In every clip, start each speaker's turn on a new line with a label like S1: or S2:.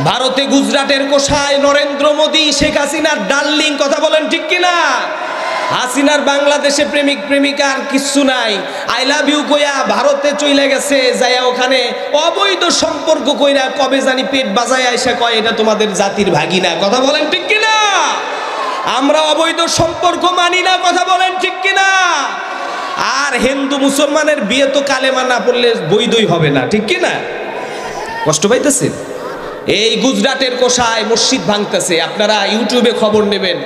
S1: ভারতে গুজরাটের কোষায় নরেন্দ্র মোদী শেখ হাসিনার ডার্লিং, কথা বলেন ঠিক কিনা? হাসিনার বাংলাদেশে প্রেমিক প্রেমিকার কিচ্ছু নাই, আই লাভ ইউ কইয়া ভারতে চলে গেছে, যাইয়া ওখানে অবৈধ সম্পর্ক কইরা কবে জানি পেট বাজায় আইসা কয় এটা তোমাদের জাতির ভাগিনা, কথা বলেন ঠিক কিনা? আমরা অবৈধ সম্পর্ক মানি না, কথা বলেন ঠিক কিনা? আর হিন্দু মুসলমানের বিয়ে তো কালেমা না পড়লে বৈধই হবে না, ঠিক কিনা? কষ্ট পাইতেছেন? এই গুজরাটের কোষায় মসজিদ ভাঙতেছে, আপনারা ইউটিউবে খবর নেবেন,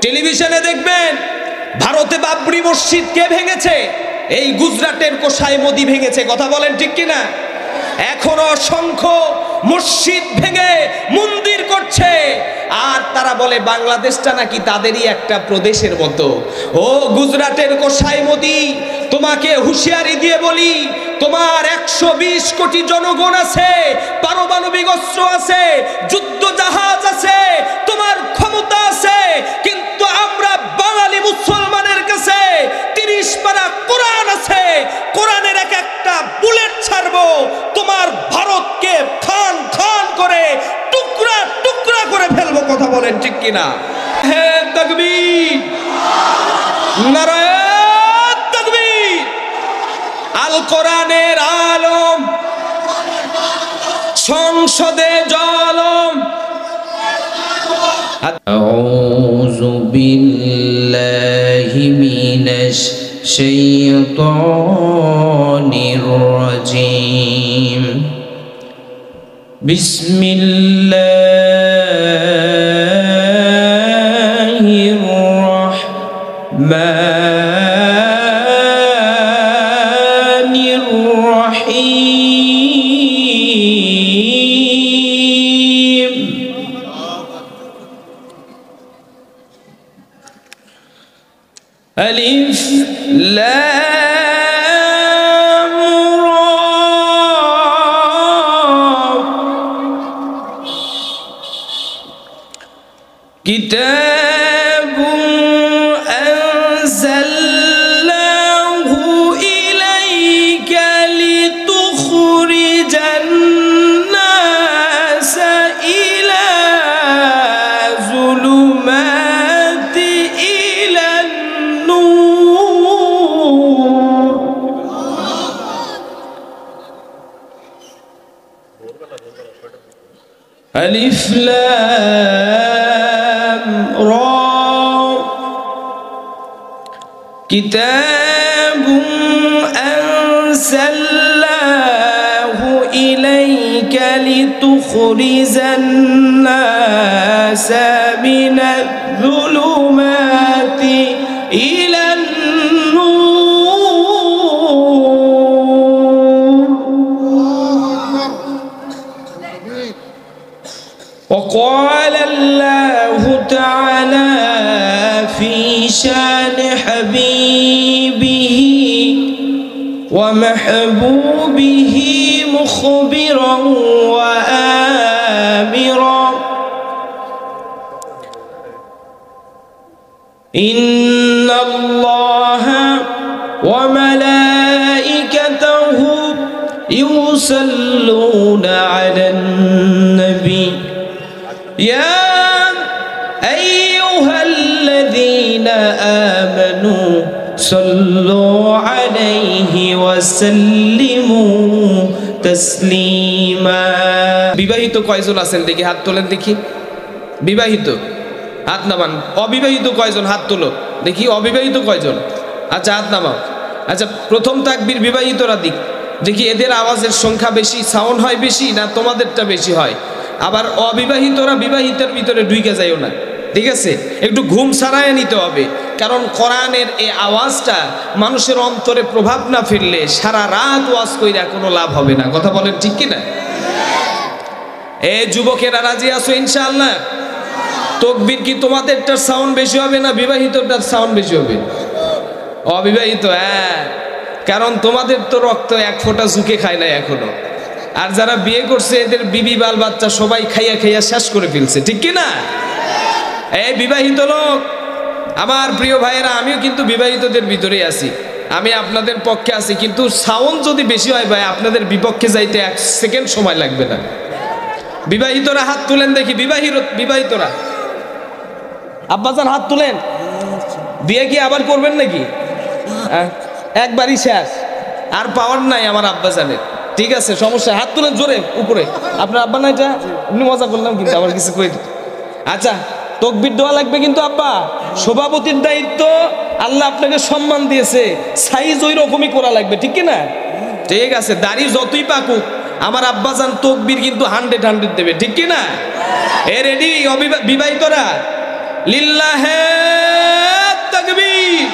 S1: টেলিভিশনে দেখবেন। ভারতে বাবরি মসজিদ কে ভেঙেছে? এই গুজরাটের কোষায় মোদি ভেঙেছে, কথা বলেন ঠিক কিনা? এখনো অসংখ্য মসজিদ ভেঙে মন্দির করছে, আর তারা বলে বাংলাদেশটা নাকি তাদেরই একটা প্রদেশের মতো। ও গুজরাটের কোষায় মোদি, তোমাকে হুঁশিয়ারি দিয়ে বলি, তোমার 120 কোটি জনগণ আছে, পারমাণবিক অস্ত্র আছে, যুদ্ধ জাহাজ আছে, তোমার ক্ষমতা আছে, কিন্তু আমরা বাঙালি মুসলমানের কাছে 30 পারা কোরআন আছে, কোরআনের এক একটা বুলেট ছাড়বো, তোমার ভারতকে খান খান করে টুকরা টুকরা করে ফেলবো, কথা বলেন ঠিক কিনা? হে তাকবীর, নারায়ে তাকবীর। আল কোরআনের আলম, সংসদে জলম।
S2: আউযু বিল্লাহি মিনাশ শাইতানির রাজীম। বিসমিল্লাহির রাহমানির রাহিম। আলিফ লাম রা। কিতাবুন আনজালনাহু ইলাইকা লিতুখরিজান নাসা ইলা যুলুমাতি ইলান নূর। আলিফ লাম রা। কিতাবুন আনজালনাহু ইলাইকা লিতুখরিজান নাসা মিনাজ যুলুমাতি ইলান নূর। وقال الله تعالى في شان حبيبه ومحبوبه مخبرا وآمرا إن الله وملائكته يصلون على النبي يا أيها الذين آمنوا صلوا عليه وسلموا تسليما। বিবাহিত কয়জন আছেন দেখি হাত তোলেন দেখি। বিবাহিত হাত নামান। অবিবাহিত কয়জন হাত তোলো দেখি। অবিবাহিত কয়জন? আচ্ছা হাত নামাও। আচ্ছা প্রথম তাকবীর বিবাহিতরা দিক দেখি, এদের আওয়াজের সংখ্যা বেশি, সাউন্ড হয় বেশি, না তোমাদেরটা বেশি হয়? আবার অবিবাহিতরা বিবাহিতের ভিতরে ঢুকে যাইও না, ঠিক আছে? একটু ঘুম সারায় নিতে হবে, কারণ কোরআনের এই আওয়াজটা মানুষের অন্তরে প্রভাব না ফেললে সারা রাত ওয়াজ কইরা কোনো লাভ হবে না, কথা বলেন ঠিক কিনা? এই যুবকেরা রাজি আছো ইনশাআল্লাহ? তাকবীর কি তোমাদেরটার সাউন্ড বেশি হবে না বিবাহিতটার সাউন্ড বেশি হবে? অবিবাহিত, হ্যাঁ, কারণ তোমাদের তো রক্ত এক ফোঁটা ঝুঁকে খায় না এখনো, আর যারা বিয়ে করছে এদের বিবি বাল বাচ্চা সবাই খাইয়া খাইয়া শেষ করে ফেলছে, ঠিক কি না? এই বিবাহিত লোক আমার প্রিয় ভাইয়েরা, আমিও কিন্তু বিবাহিতদের ভিতরেই আছি, আমি আপনাদের পক্ষে আছি, কিন্তু সাউন্ড যদি বেশি হয় ভাই আপনাদের বিপক্ষে যাইতে 1 সেকেন্ড সময় লাগবে না। বিবাহিতরা হাত তুলেন দেখি, বিবাহিতরা আব্বাজান হাত তুলেন। বিয়ে কি আবার করবেন নাকি? একবারই শেষ, আর পাওয়ার নাই আমার আব্বাজানের। ঠিক আছে, সমস্যা, হাত তুলেন জোরে উপরে। আপনার আব্বা না এটা? এমনি মজা করলাম কিন্তু, আবার কিছু কই। আচ্ছা, তাকবীর দেওয়া লাগবে কিন্তু আব্বা, সভাপতির দায়িত্ব, আল্লাহ আপনাকে সম্মান দিয়েছে, সাইজ ওই রকমই করা লাগবে, ঠিক কি না? ঠিক আছে, দাড়ি যতই পাকুক আমার আব্বাজান তাকবীর কিন্তু 100 দেবে, ঠিক কি না? এ রেডি বিবাহিতরা? লিল্লাহে তাকবীর।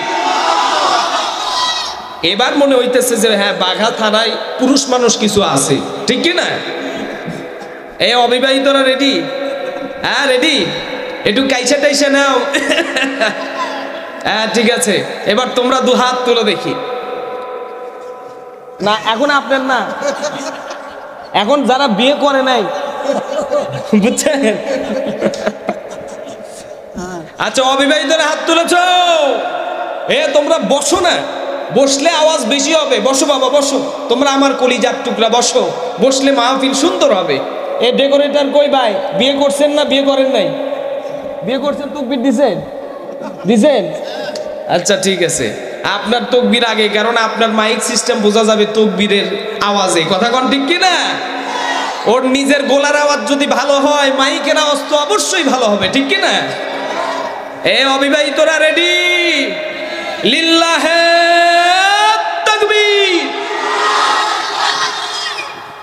S2: এবার মনে হইতেছে যে হ্যাঁ, বাঘা থানায় পুরুষ মানুষ কিছু আছে, ঠিক কি না? এই অবিবাহিতরা রেডি? হ্যাঁ রেডি? একটু কাইসা টাইসা নাও। হ্যাঁ ঠিক আছে, এবার তোমরা 2 হাত তুলো দেখি। না এখন আপনার না, এখন যারা বিয়ে করে নাই, বুঝছেন? আচ্ছা, অবিবাহিতরা হাত তুলেছ? তোমরা বসো না, বসলে আওয়াজ বেশি হবে। বসো বাবা, বসো, তোমরা আমার কলিজার টুকরা, বসো। বসলে মাহফিল সুন্দর হবে। ডেকোরেটর কই ভাই? বিয়ে করছেন না বিয়ে করেন নাই? বিয়ে করছেন, তাকবীর দিছেন? দিছেন? আচ্ছা ঠিক আছে, আপনার তাকবীর আগে, কারণ আপনার মাইক সিস্টেম বোঝা যাবে তাকবীরের আওয়াজে। কথা কোন ঠিক কি না? ওর নিজের গলার আওয়াজ যদি ভালো হয়, মাইকের আওয়াজ তো অবশ্যই ভালো হবে, ঠিক কি না? অবিবাহিতরা রেডি? লিল্লাহে তাকবীর।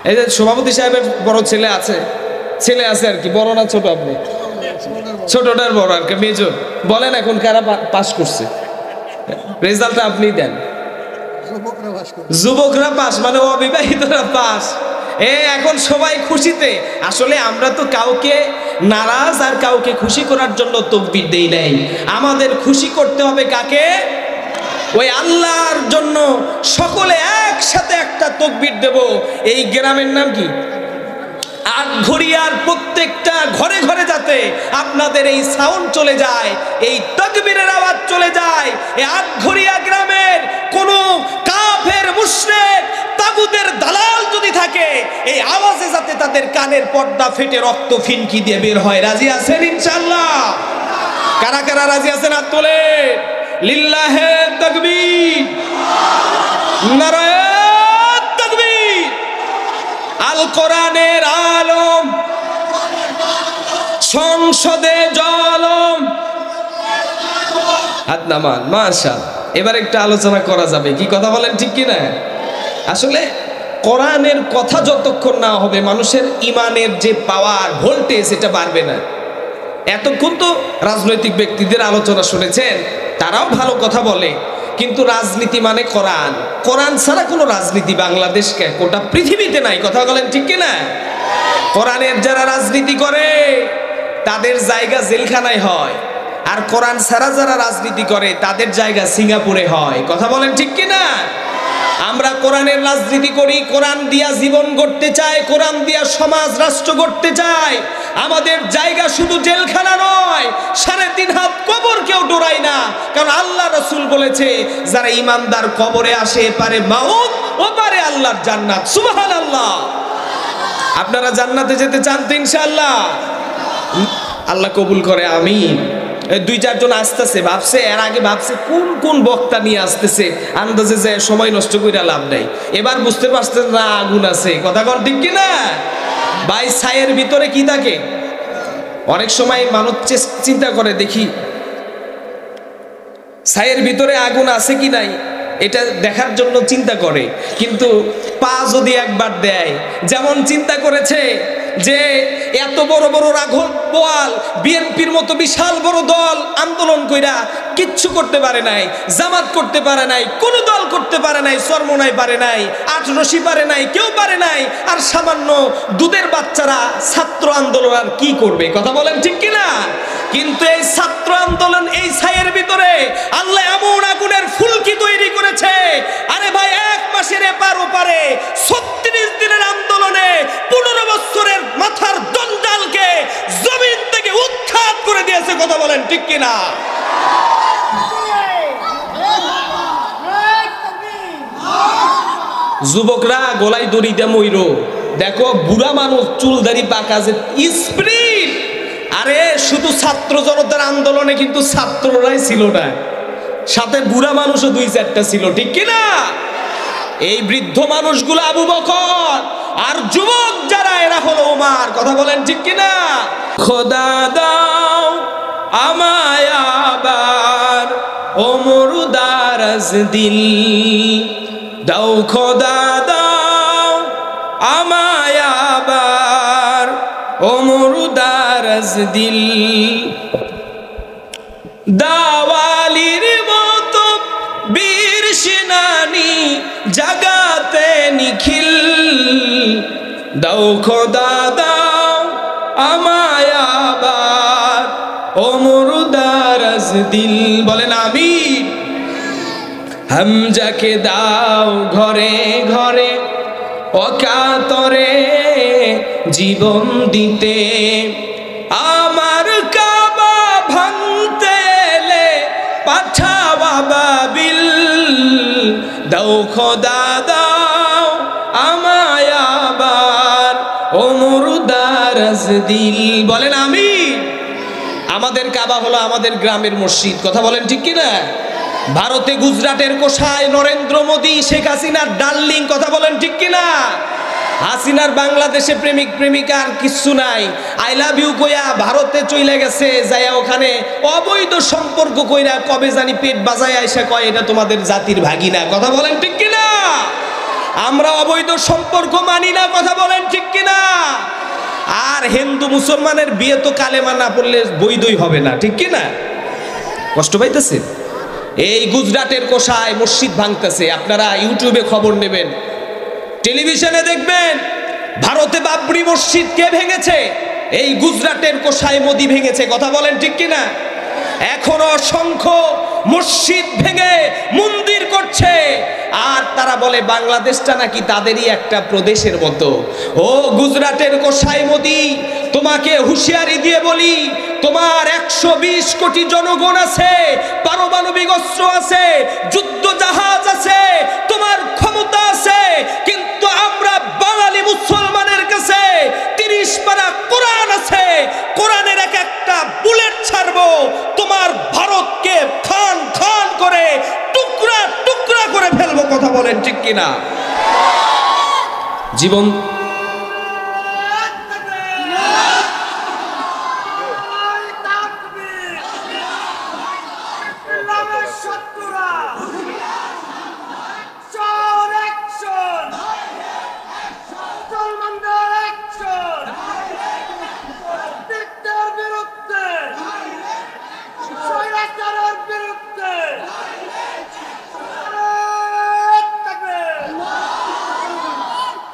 S2: এই যে সভাপতি সাহেবের বড় ছেলে আছে আর কি, বড় না ছোট? আপনি ছোটটার বড় আর কি, মেজর। বলেন এখন কারা পাস করছে? রেজাল্টটা আপনি দেন। যুবকরা পাস, মানে অবিবাহিতরা পাস। এখন সবাই খুশিতে। আসলে আমরা তো কাউকে নারাজ আর কাউকে খুশি করার জন্য তাকবীর দেই নাই। আমাদের খুশি করতে হবে কাকে? ওই আল্লাহর জন্য। সকলে একসাথে একটা তাকবীর দেব। এই গ্রামের নাম কি? আটঘরিয়ার প্রত্যেকটা ঘরে ঘরে যাতে আপনাদের এই সাউন্ড চলে যায়, এই তাকবীরের আওয়াজ চলে যায়। এই আটঘরিয়া গ্রামের কোন কাফের, মুশরিক, তাগুতের দালাল যদি থাকে, এই আওয়াজে যাতে তাদের কানের পর্দা ফেটে রক্ত ফিনকি দিয়ে বের হয়। রাজি আছেন ইনশাআল্লাহ? কারা কারা রাজি আছেন হাত তোলেন। লিল্লাহে তাকবীর, নারায়ে তাকবীর। আল কোরআনের আলম, সংসদে জলম। হাত নামান, মাশাআল্লাহ। এবার একটা আলোচনা করা যাবে, কি কথা বলেন, ঠিক কি না? আসলে কোরআনের কথা যতক্ষণ না হবে, মানুষের ইমানের যে পাওয়ার, ভোল্টেজ, এটা বাড়বে না। এতক্ষণ তো রাজনৈতিক ব্যক্তিদের আলোচনা শুনেছেন, তারাও ভালো কথা বলে, কিন্তু রাজনীতি মানে কোরআন। কোরআন ছাড়া কোনো রাজনীতি বাংলাদেশকে গোটা পৃথিবীতে নাই। কথা বলেন ঠিক কি না? কোরআনের যারা রাজনীতি করে তাদের জায়গা জেলখানায় হয়, আর কোরআন ছাড়া যারা রাজনীতি করে তাদের জায়গা সিঙ্গাপুরে হয়। কথা বলেন ঠিক কি না? আমরা কোরআনের রাজনীতি করি, কোরআন দিয়া জীবন গড়তে চাই, কোরআন দিয়া সমাজ রাষ্ট্র গড়তে চাই। আমাদের জায়গা শুধু জেলখানা নয়, 3.5 হাত কবর কেউ ডোরাই না। কারণ আল্লাহ রাসূল বলেছে, যারা ইমানদার কবরে আসে, এপারে মাউত, ওপারে আল্লাহর জান্নাত। সুবহানাল্লাহ। আপনারা জান্নাতে যেতে চান তো ইনশাআল্লাহ? আল্লাহ কবুল করে, আমিন। 2-4 জন আসতেছে, ভাবছে এর আগে ভাবছে কোন কোন বক্তা নিয়ে আসতেছে, আন্দাজে যে সময় নষ্ট করে লাভ নাই। এবার বুঝতে পারছেন না আগুন আছে। কথা কন ঠিক কি না ভাই? ছায়ের ভিতরে কি থাকে? অনেক সময় মানুষ চিন্তা করে, দেখি ছায়ের ভিতরে আগুন আছে কি নাই, এটা দেখার জন্য চিন্তা করে, কিন্তু পা যদি একবার দেয়, যেমন চিন্তা করেছে যে এত বড় বড় রাঘব বোয়াল, বিএনপির মতো বিশাল বড় দল আন্দোলন কইরা কিচ্ছু করতে পারে নাই, জামাত করতে পারে নাই, কোন দল করতে পারে নাই, চরমনাই পারে নাই, আটরশি পারে নাই, কেউ পারে নাই, আর সামান্য দুধের বাচ্চারা ছাত্র আন্দোলন আর কি করবে? কথা বলেন ঠিক কিনা? কিন্তু এই ছাত্র আন্দোলন, এই ছায়ের ভিতরে আল্লাহ এমন আগুনের ফুলকি তৈরি করেছে। আরে ভাই, 1 মাসের এপার ওপারে 36 দিনের আন্দোলনে 15 বছরের মাথার জঞ্জালকে জমিন থেকে উৎখাত করে দিয়েছে। কথা বলেন ঠিক কিনা? যুবকরা গলায় দড়ি দিয়ে মইরো,
S1: দেখো বুড়া মানুষ চুলদারি পাকা যে স্প্রিট, আরে শুধু ছাত্র জনতার আন্দোলনে কিন্তু ছাত্ররাই ছিল না, সাথে বুড়া মানুষও 2-4টা ছিল, ঠিক কিনা? এই বৃদ্ধ মানুষগুলো আবু বকর, আর যুবক যারা এরা হলো ওমর। কথা বলেন ঠিক কিনা? খোদা দাও আমায় আবার ওমর দারাজ দিল, দাও খোদা দাও আমায় আবার ওমর দারাজ দিল, দাওয়ালির মতো বীর সেনানি জাগাতে নিখিল, দাও খোদা দাও আমায় আবার ওমর দারাজ দিল। বলেন আমিন। হামজাকে দাও ঘরে ঘরে অকাতরে জীবন দিতে, আমার কাবা ভাঙতে এলে পাঠাওয়া বাবিল, দাও খোদা দাও আমায় আবার ওমর দারাজ দিল। বলেন আমিন। আমাদের কাবা হলো আমাদের গ্রামের মসজিদ। কথা বলেন ঠিক কিনা? ভারতে গুজরাটের কোষায় নরেন্দ্র মোদী শেখ হাসিনার ডার্লিং। কথা বলেন ঠিক কিনা? হাসিনার বাংলাদেশে প্রেমিক প্রেমিকার কিচ্ছু নাই, আই লাভ ইউ কইয়া ভারতে চলে গেছে, যাইয়া ওখানে অবৈধ সম্পর্ক কইরা কবে জানি পেট বাজায় আইসা কয় এটা তোমাদের জাতির ভাগিনা। কথা বলেন ঠিক কিনা? আমরা অবৈধ সম্পর্ক মানি না। কথা বলেন ঠিক কিনা? আর হিন্দু মুসলমানের বিয়ে তো কালেমা না পড়লে বৈধই হবে না, ঠিক কিনা? কষ্ট পাইতেছে? এই গুজরাটের কোষায় মসজিদ ভাঙতেছে, আপনারা ইউটিউবে খবর নেবেন, টেলিভিশনে দেখবেন। ভারতে বাবরি মসজিদ কে ভেঙেছে? এই গুজরাটের কোষায় মোদি ভেঙেছে। কথা বলেন ঠিক কিনা? এখনো অসংখ্য মসজিদ ভেঙে মন্দির করছে, আর তারা বলে বাংলাদেশটা নাকি তাদেরই একটা প্রদেশের মতো। ও গুজরাটের কোষায় মোদি, তোমাকে হুঁশিয়ারি দিয়ে বলি, তোমার 120 কোটি জনগণ আছে, পারমাণবিক অস্ত্র আছে, যুদ্ধ জাহাজ আছে, তোমার ক্ষমতা আছে, কিন্তু আমরা বাঙালি মুসলমানের কাছে 30 পারা কোরআন আছে, কোরআনের এক একটা বুলেট ছাড়বো, তোমার ভারতকে খান খান করে টুকরা টুকরা করে ফেলবো। কথা বলেন ঠিক কিনা? জীবন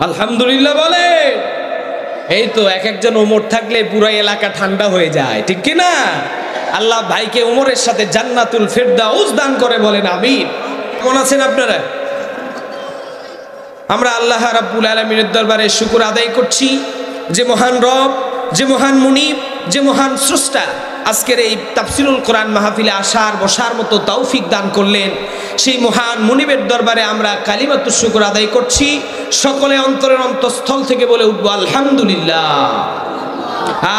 S1: আলহামদুলিল্লাহ বলে। এই তো এক একজন ওমর থাকলে পুরো এলাকা ঠান্ডা হয়ে যায়, ঠিক কি না? আল্লাহ ভাইকে ওমরের সাথে জান্নাতুল ফেরদাউস দান করে। বলেন আমিন। কেমন আছেন আপনারা? আমরা আল্লাহ রাব্বুল আলামিনের দরবারে শুকর আদায় করছি, যে মহান রব, যে মহান মুনিব, যে মহান স্রষ্টা আজকের এই তাফসিরুল কোরআন মাহফিলে আসার বসার মতো তৌফিক দান করলেন। সেই মহান মুনিবের দরবারে আমরা কালিমাতুশ শুকর আদায় করছি। সকলে অন্তরের অন্তঃস্থল থেকে বলে উঠবো আলহামদুলিল্লাহ।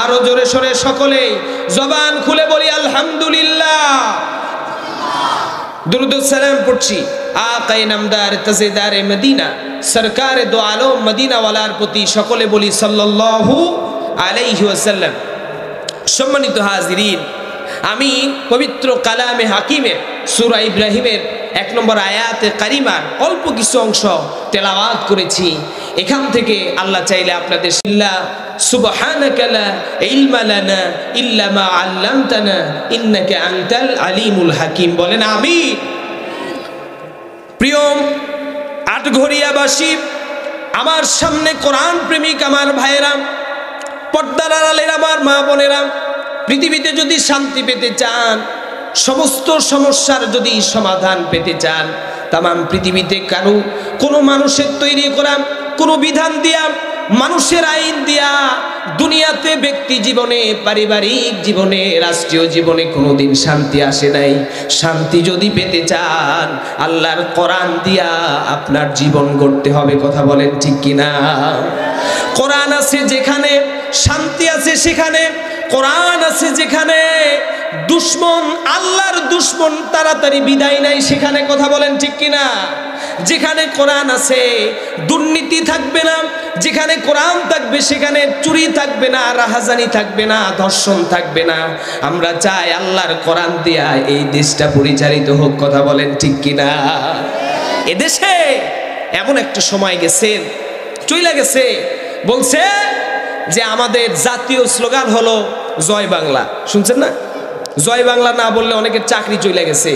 S1: আরো জোরে সরে সকলে জবান খুলে বলি আলহামদুলিল্লাহ। দুরূদ ও সালাম পড়ছি আকায়ে নামদার তাজেদারে মদিনা সরকারে দো আলম মদিনা ওয়ালার প্রতি। সকলে বলি সাল্লাল্লাহু আলাইহি ওয়াসাল্লাম। সম্মানিত হাজিরিন, আমি পবিত্র কালামে হাকিমের সূরা ইব্রাহিমের 1 নম্বর আয়াতে কারিমার অল্প কিছু অংশ তেলাওয়াত করেছি। এখান থেকে আল্লাহ চাইলে আপনাদের সুবহানাকা লা ইলমা লানা ইল্লা মা আল্লামতানা ইন্নাকা আনতাল আলিমুল হাকিম। বলেন আমিন। প্রিয় আটঘরিয়াবাসী, আমার সামনে কোরআন প্রেমিক আমার ভাইয়েরা, পর্দার আড়ালের আমার মা বোনেরা, পৃথিবীতে যদি শান্তি পেতে চান, সমস্ত সমস্যার যদি সমাধান পেতে চান, তামাম পৃথিবীতে কোনো মানুষের তৈরি করা কোনো বিধান দিয়া, মানুষের আইন দিয়া দুনিয়াতে ব্যক্তি জীবনে, পারিবারিক জীবনে, রাষ্ট্রীয় জীবনে কোনোদিন শান্তি আসে নাই। শান্তি যদি পেতে চান আল্লাহর কোরআন দিয়া আপনার জীবন গড়তে হবে। কথা বলেন ঠিক কিনা? কোরআন আছে যেখানে শান্তি আছে সেখানে, কোরআন আছে যেখানে দুশ্মন, আল্লাহর দুশ্মন তাড়াতাড়ি বিদায় নাই সেখানে। কথা বলেন ঠিক কিনা? যেখানে কোরআন আছে দুর্নীতি থাকবে না, যেখানে কোরআন থাকবে সেখানে চুরি থাকবে না, রাহাজানি থাকবে না, ধর্ষণ থাকবে না। আমরা চাই আল্লাহর কোরআন দিয়া এই দেশটা পরিচালিত হোক। কথা বলেন ঠিক কিনা? এদেশে এমন একটা সময় গেছে, চইলা গেছে, বলছে যে আমাদের জাতীয় স্লোগান হলো জয় বাংলা। শুনছেন না? জয় বাংলা না বললে অনেকের চাকরি চলে গেছে।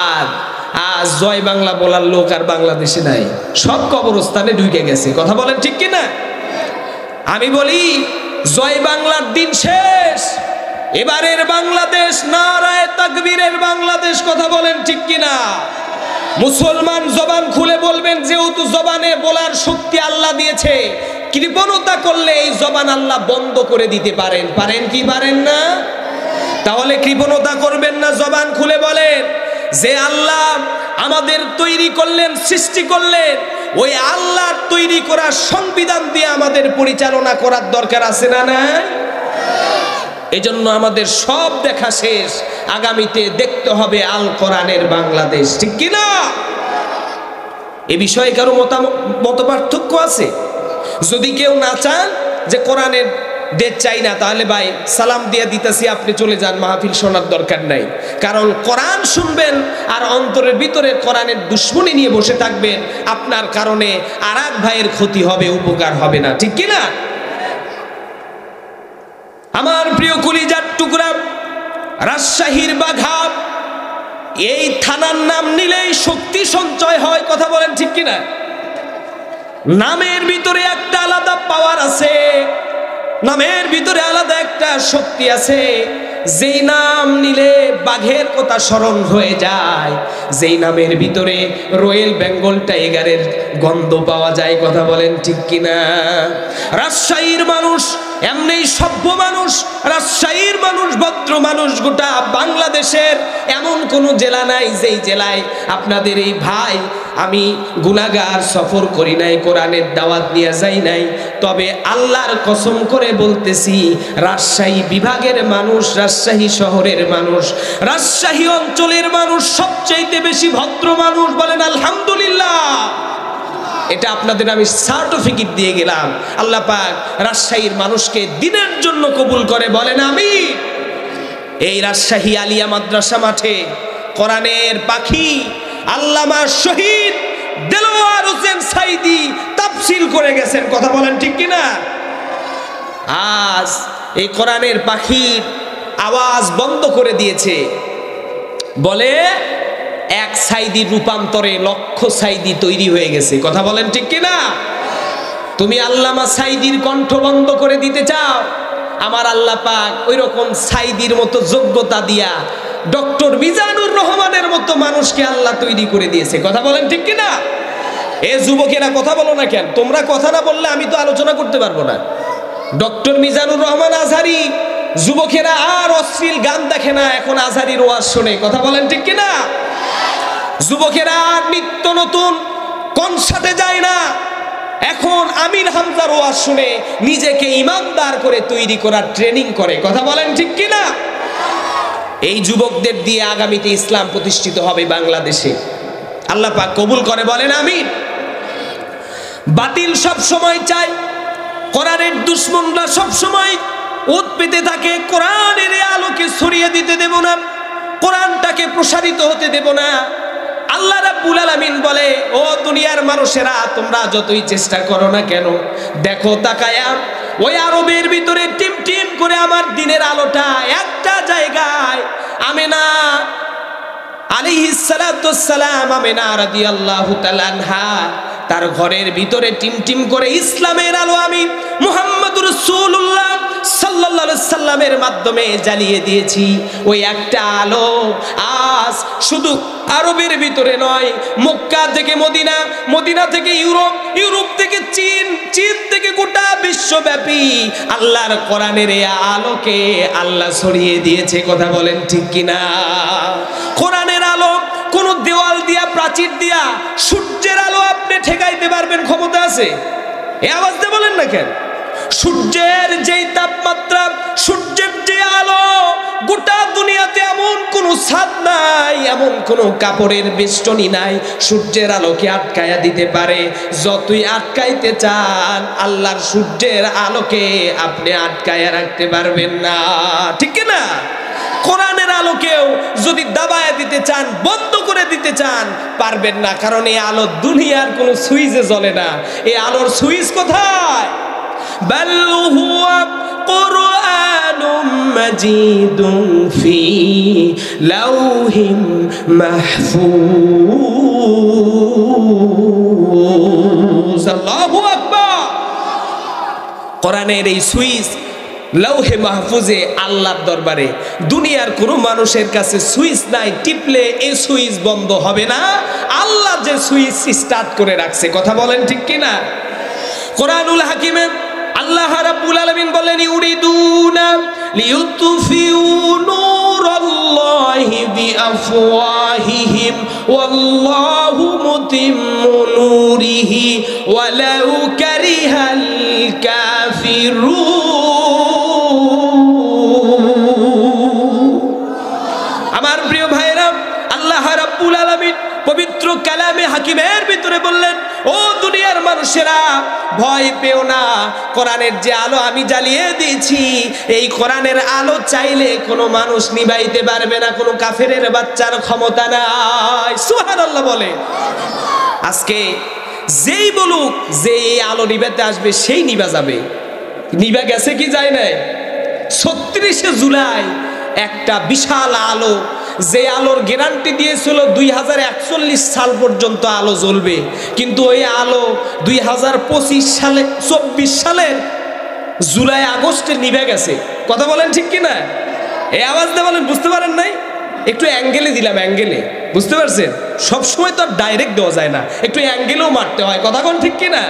S1: আর আজ জয় বাংলা বলার লোক আর বাংলাদেশে নাই, সব কবরস্থানে ঢুকে গেছে। কথা বলেন ঠিক কিনা? আমি বলি জয় বাংলার দিন শেষ, এবারের বাংলাদেশ নারায়ে তাকবীরের বাংলাদেশ। কথা বলেন ঠিক কিনা? মুসলমান জবান খুলে বলবেন, যেহেতু জবানে বলার শক্তি আল্লাহ দিয়েছে, কৃপণতা করলে এই জবান আল্লাহ বন্ধ করে দিতে পারেন। পারেন কি পারেন না? তাহলে কৃপণতা করবেন না, জবান খুলে বলেন যে আল্লাহ আমাদের তৈরি করলেন, সৃষ্টি করলেন, ওই আল্লাহর তৈরি করা সংবিধান দিয়ে আমাদের পরিচালনা করার দরকার আছে না নাই? এজন্য আমাদের সব দেখা শেষ, আগামীতে দেখতে হবে আল কোরআনের বাংলাদেশ। ঠিক কিনা? এ বিষয়ে কারো মত পার্থক্য আছে? যদি কেউ না চান যে কোরআনের দেশ চাই না, তাহলে ভাই সালাম দিয়ে দিতেছি, আপনি চলে যান, মাহফিল শোনার দরকার নাই। কারণ কোরআন শুনবেন আর অন্তরের ভিতরে কোরআনের দুশ্মনী নিয়ে বসে থাকবেন, আপনার কারণে আর এক ভাইয়ের ক্ষতি হবে, উপকার হবে না। ঠিক কিনা? আমার প্রিয় কলিজার টুকরা, রাজশাহীর বাঘা, এই থানার নাম নিলেই শক্তি সঞ্চয় হয়। কথা বলেন ঠিক কিনা? নামের ভিতরে একটা আলাদা পাওয়ার আছে, নামের ভিতরে আলাদা একটা শক্তি আছে। যেই নাম নিলে বাঘের কথা স্মরণ হয়ে যায়, যেই নামের ভিতরে রয়্যাল বেঙ্গল টাইগারের গন্ধ পাওয়া যায়। কথা বলেন ঠিক কিনা? রাজশাহীর মানুষ এমনি সভ্য মানুষ, রাজশাহীর মানুষ ভদ্র মানুষ। গোটা বাংলাদেশের এমন কোনো জেলা নাই যেই জেলায় আপনাদের এই ভাই, আমি গুনাহগার, সফর করি নাই, কোরআনের দাওয়াত নিয়ে যাই নাই। তবে আল্লাহর কসম করে বলতেছি, রাজশাহী বিভাগের মানুষ, রাজশাহী শহরের মানুষ, রাজশাহী অঞ্চলের মানুষ সবচেয়ে বেশি ভদ্র মানুষ। বলেন আলহামদুলিল্লাহ। এটা আপনাদের আমি সার্টিফিকেট দিয়ে গেলাম। আল্লাহ পাক রাজশাহীর মানুষকে দিনের জন্য কবুল করে। বলেন আমিন। এই রাজশাহী আলিয়া মাদ্রাসা মাঠে কোরআনের পাখি আল্লামা শহীদ দেলোয়ার হোসেন সাইদি তাফসীর করে গেছেন। কথা বলেন ঠিক কিনা? আজ এই কোরআনের পাখির আওয়াজ বন্ধ করে দিয়েছে, বলে এক সাইদির রূপান্তরে লক্ষ সাইদি তৈরি হয়ে গেছে। কথা বলেন ঠিক কিনা? তুমি আল্লামা সাইদির কণ্ঠ বন্ধ করে দিতে চাও, আমার আল্লাহ পাক ওই রকম সাইদির মতো যোগ্যতা দিয়া ডক্টর মিজানুর রহমানের মতো মানুষকে আল্লাহ তৈরি করে দিয়েছে। কথা বলেন ঠিক কিনা? এ যুবকেরা কথা বলো না কেন? তোমরা কথা না বললে আমি তো আলোচনা করতে পারবো না। ডক্টর মিজানুর রহমান আজহারি, যুবকেরা আর অশ্লীল গান দেখে না, এখন আজহারির ওয়াজ শোনে। কথা বলেন ঠিক কিনা? যুবকেরা আর নিত্য নতুন কনসার্টে যায় না, এখন আমির হামজার ওয়াজ শুনে নিজেকে ইমানদার করে তৈরি করার ট্রেনিং করে। কথা বলেন ঠিক কিনা? এই যুবকদের দিয়ে আগামীতে ইসলাম প্রতিষ্ঠিত হবে বাংলাদেশে। আল্লাহ পাক কবুল করে। বলেন আমিন। বাতিল সব সময় চায়, কোরআনের দুশমনরা সব সময় ওত পেতে থাকে, কোরআনের আলোকে ছড়িয়ে দিতে দেব না, কোরআনটাকে প্রসারিত হতে দেব না। আল্লাহ রাব্বুল আলামিন বলে, ও দুনিয়ার মানুষেরা, তোমরা যতই চেষ্টা করো না কেন, দেখো তাকায়া ওই আরবের ভিতরে টিম টিম করে আমার দিনের আলোটা একটা জায়গায় আমেনা আলাইহিস সালাতু সালাম, আমেনা রাদিয়াল্লাহু তাআলা আনহা, তার ঘরের ভিতরে টিম টিম করে ইসলামের আলো আমি মুহাম্মদুর রাসূলুল্লাহ সাল্লাল্লাহু আলাইহি সাল্লামের মাধ্যমে জ্বালিয়ে দিয়েছি। ওই একটা আলো আজ শুধু আরবের ভিতরে নয়, মক্কা থেকে মদিনা, মদিনা থেকে ইউরোপ, ইউরোপ থেকে চীন, চীন থেকে গোটা বিশ্বব্যাপী আল্লাহর কোরআনের এই আলোকে আল্লাহ ছড়িয়ে দিয়েছে। কথা বলেন ঠিক কিনা? কোরআনের আলো কোন দেওয়াল দিয়া, প্রাচীর দিয়া, সূর্যের আলো আপনি ঠেকাইতে পারবেন ক্ষমতা আছে? এই আওয়াজটা বলেন না কেন? সূর্যের যেই তাপমাত্রা, সূর্যের যে আলো, গোটা দুনিয়াতে এমন কোনো ছাদ নাই, এমন কোনো কাপড়ের বেষ্টনী নাই সূর্যের আলোকে আটকায়া দিতে পারে। যতই আটকাইতে চান আল্লাহর সূর্যের আলোকে আপনি আটকায়া রাখতে পারবেন না, ঠিক না? কোরআনের আলোকেও যদি দাবায়া দিতে চান, বন্ধ করে দিতে চান, পারবেন না। কারণ এই আলো দুনিয়ার কোনো সুইচে জ্বলে না। এই আলোর সুইচ কোথায়? বাল হুয়া কুরআনুম মাজিদুন ফি লাউহিম মাহফুজ। আল্লাহু আকবার। কোরআনের এই সুইচ লৌহে মাহফুজে, আল্লাহর দরবারে। দুনিয়ার কোনো মানুষের কাছে সুইচ নাই, টিপলে এই সুইচ বন্ধ হবে না। আল্লাহ যে সুইচ স্টার্ট করে রাখছে। কথা বলেন ঠিক কিনা? কোরআনুল হাকিমে আল্লাহ রাব্বুল আলামিন বলেন, ইউরিদুনা লিইউতফিউ নূরাল্লাহি বিআফওয়াহিহিম ওয়াল্লাহু মুতিম্মু নূরিহি ওয়ালাউ কারিহাল কাফিরুন। আমার প্রিয় ভাইরা, আল্লাহ রাব্বুল আলামিন পবিত্র কালামে হাকিমের ভিতরে বললেন, ও দুনিয়ার মানুষেরা, ভয় পেও না। কোরআনের যে আলো আমি জ্বালিয়ে দিয়েছি, এই কোরআনের আলো চাইলে কোনো মানুষ নিভাইতে পারবে না, কোনো কাফেরের বাচ্চার ক্ষমতা নাই। সুবহানাল্লাহ বলে। আজকে যেই বলুক যে এই আলো নিভাতে আসবে, সেই নিভা যাবে। নিভা গেছে কি যায় নাই? ৩৬শে জুলাই একটা বিশাল আলো, যে আলোর গ্যারান্টি দিয়েছিল 2041 সাল পর্যন্ত আলো জ্বলবে, কিন্তু ওই আলো 2025 সালে, 24 সালের জুলাই আগস্টে নিভে গেছে। কথা বলেন ঠিক কিনা? এই আওয়াজটা বলেন, বুঝতে পারেন নাই? একটু অ্যাঙ্গেলে দিলাম, অ্যাঙ্গেলে, বুঝতে পারছেন? সবসময় তো আর ডাইরেক্ট দেওয়া যায় না, একটু অ্যাঙ্গেলেও মারতে হয়। কথা কোন ঠিক কিনা?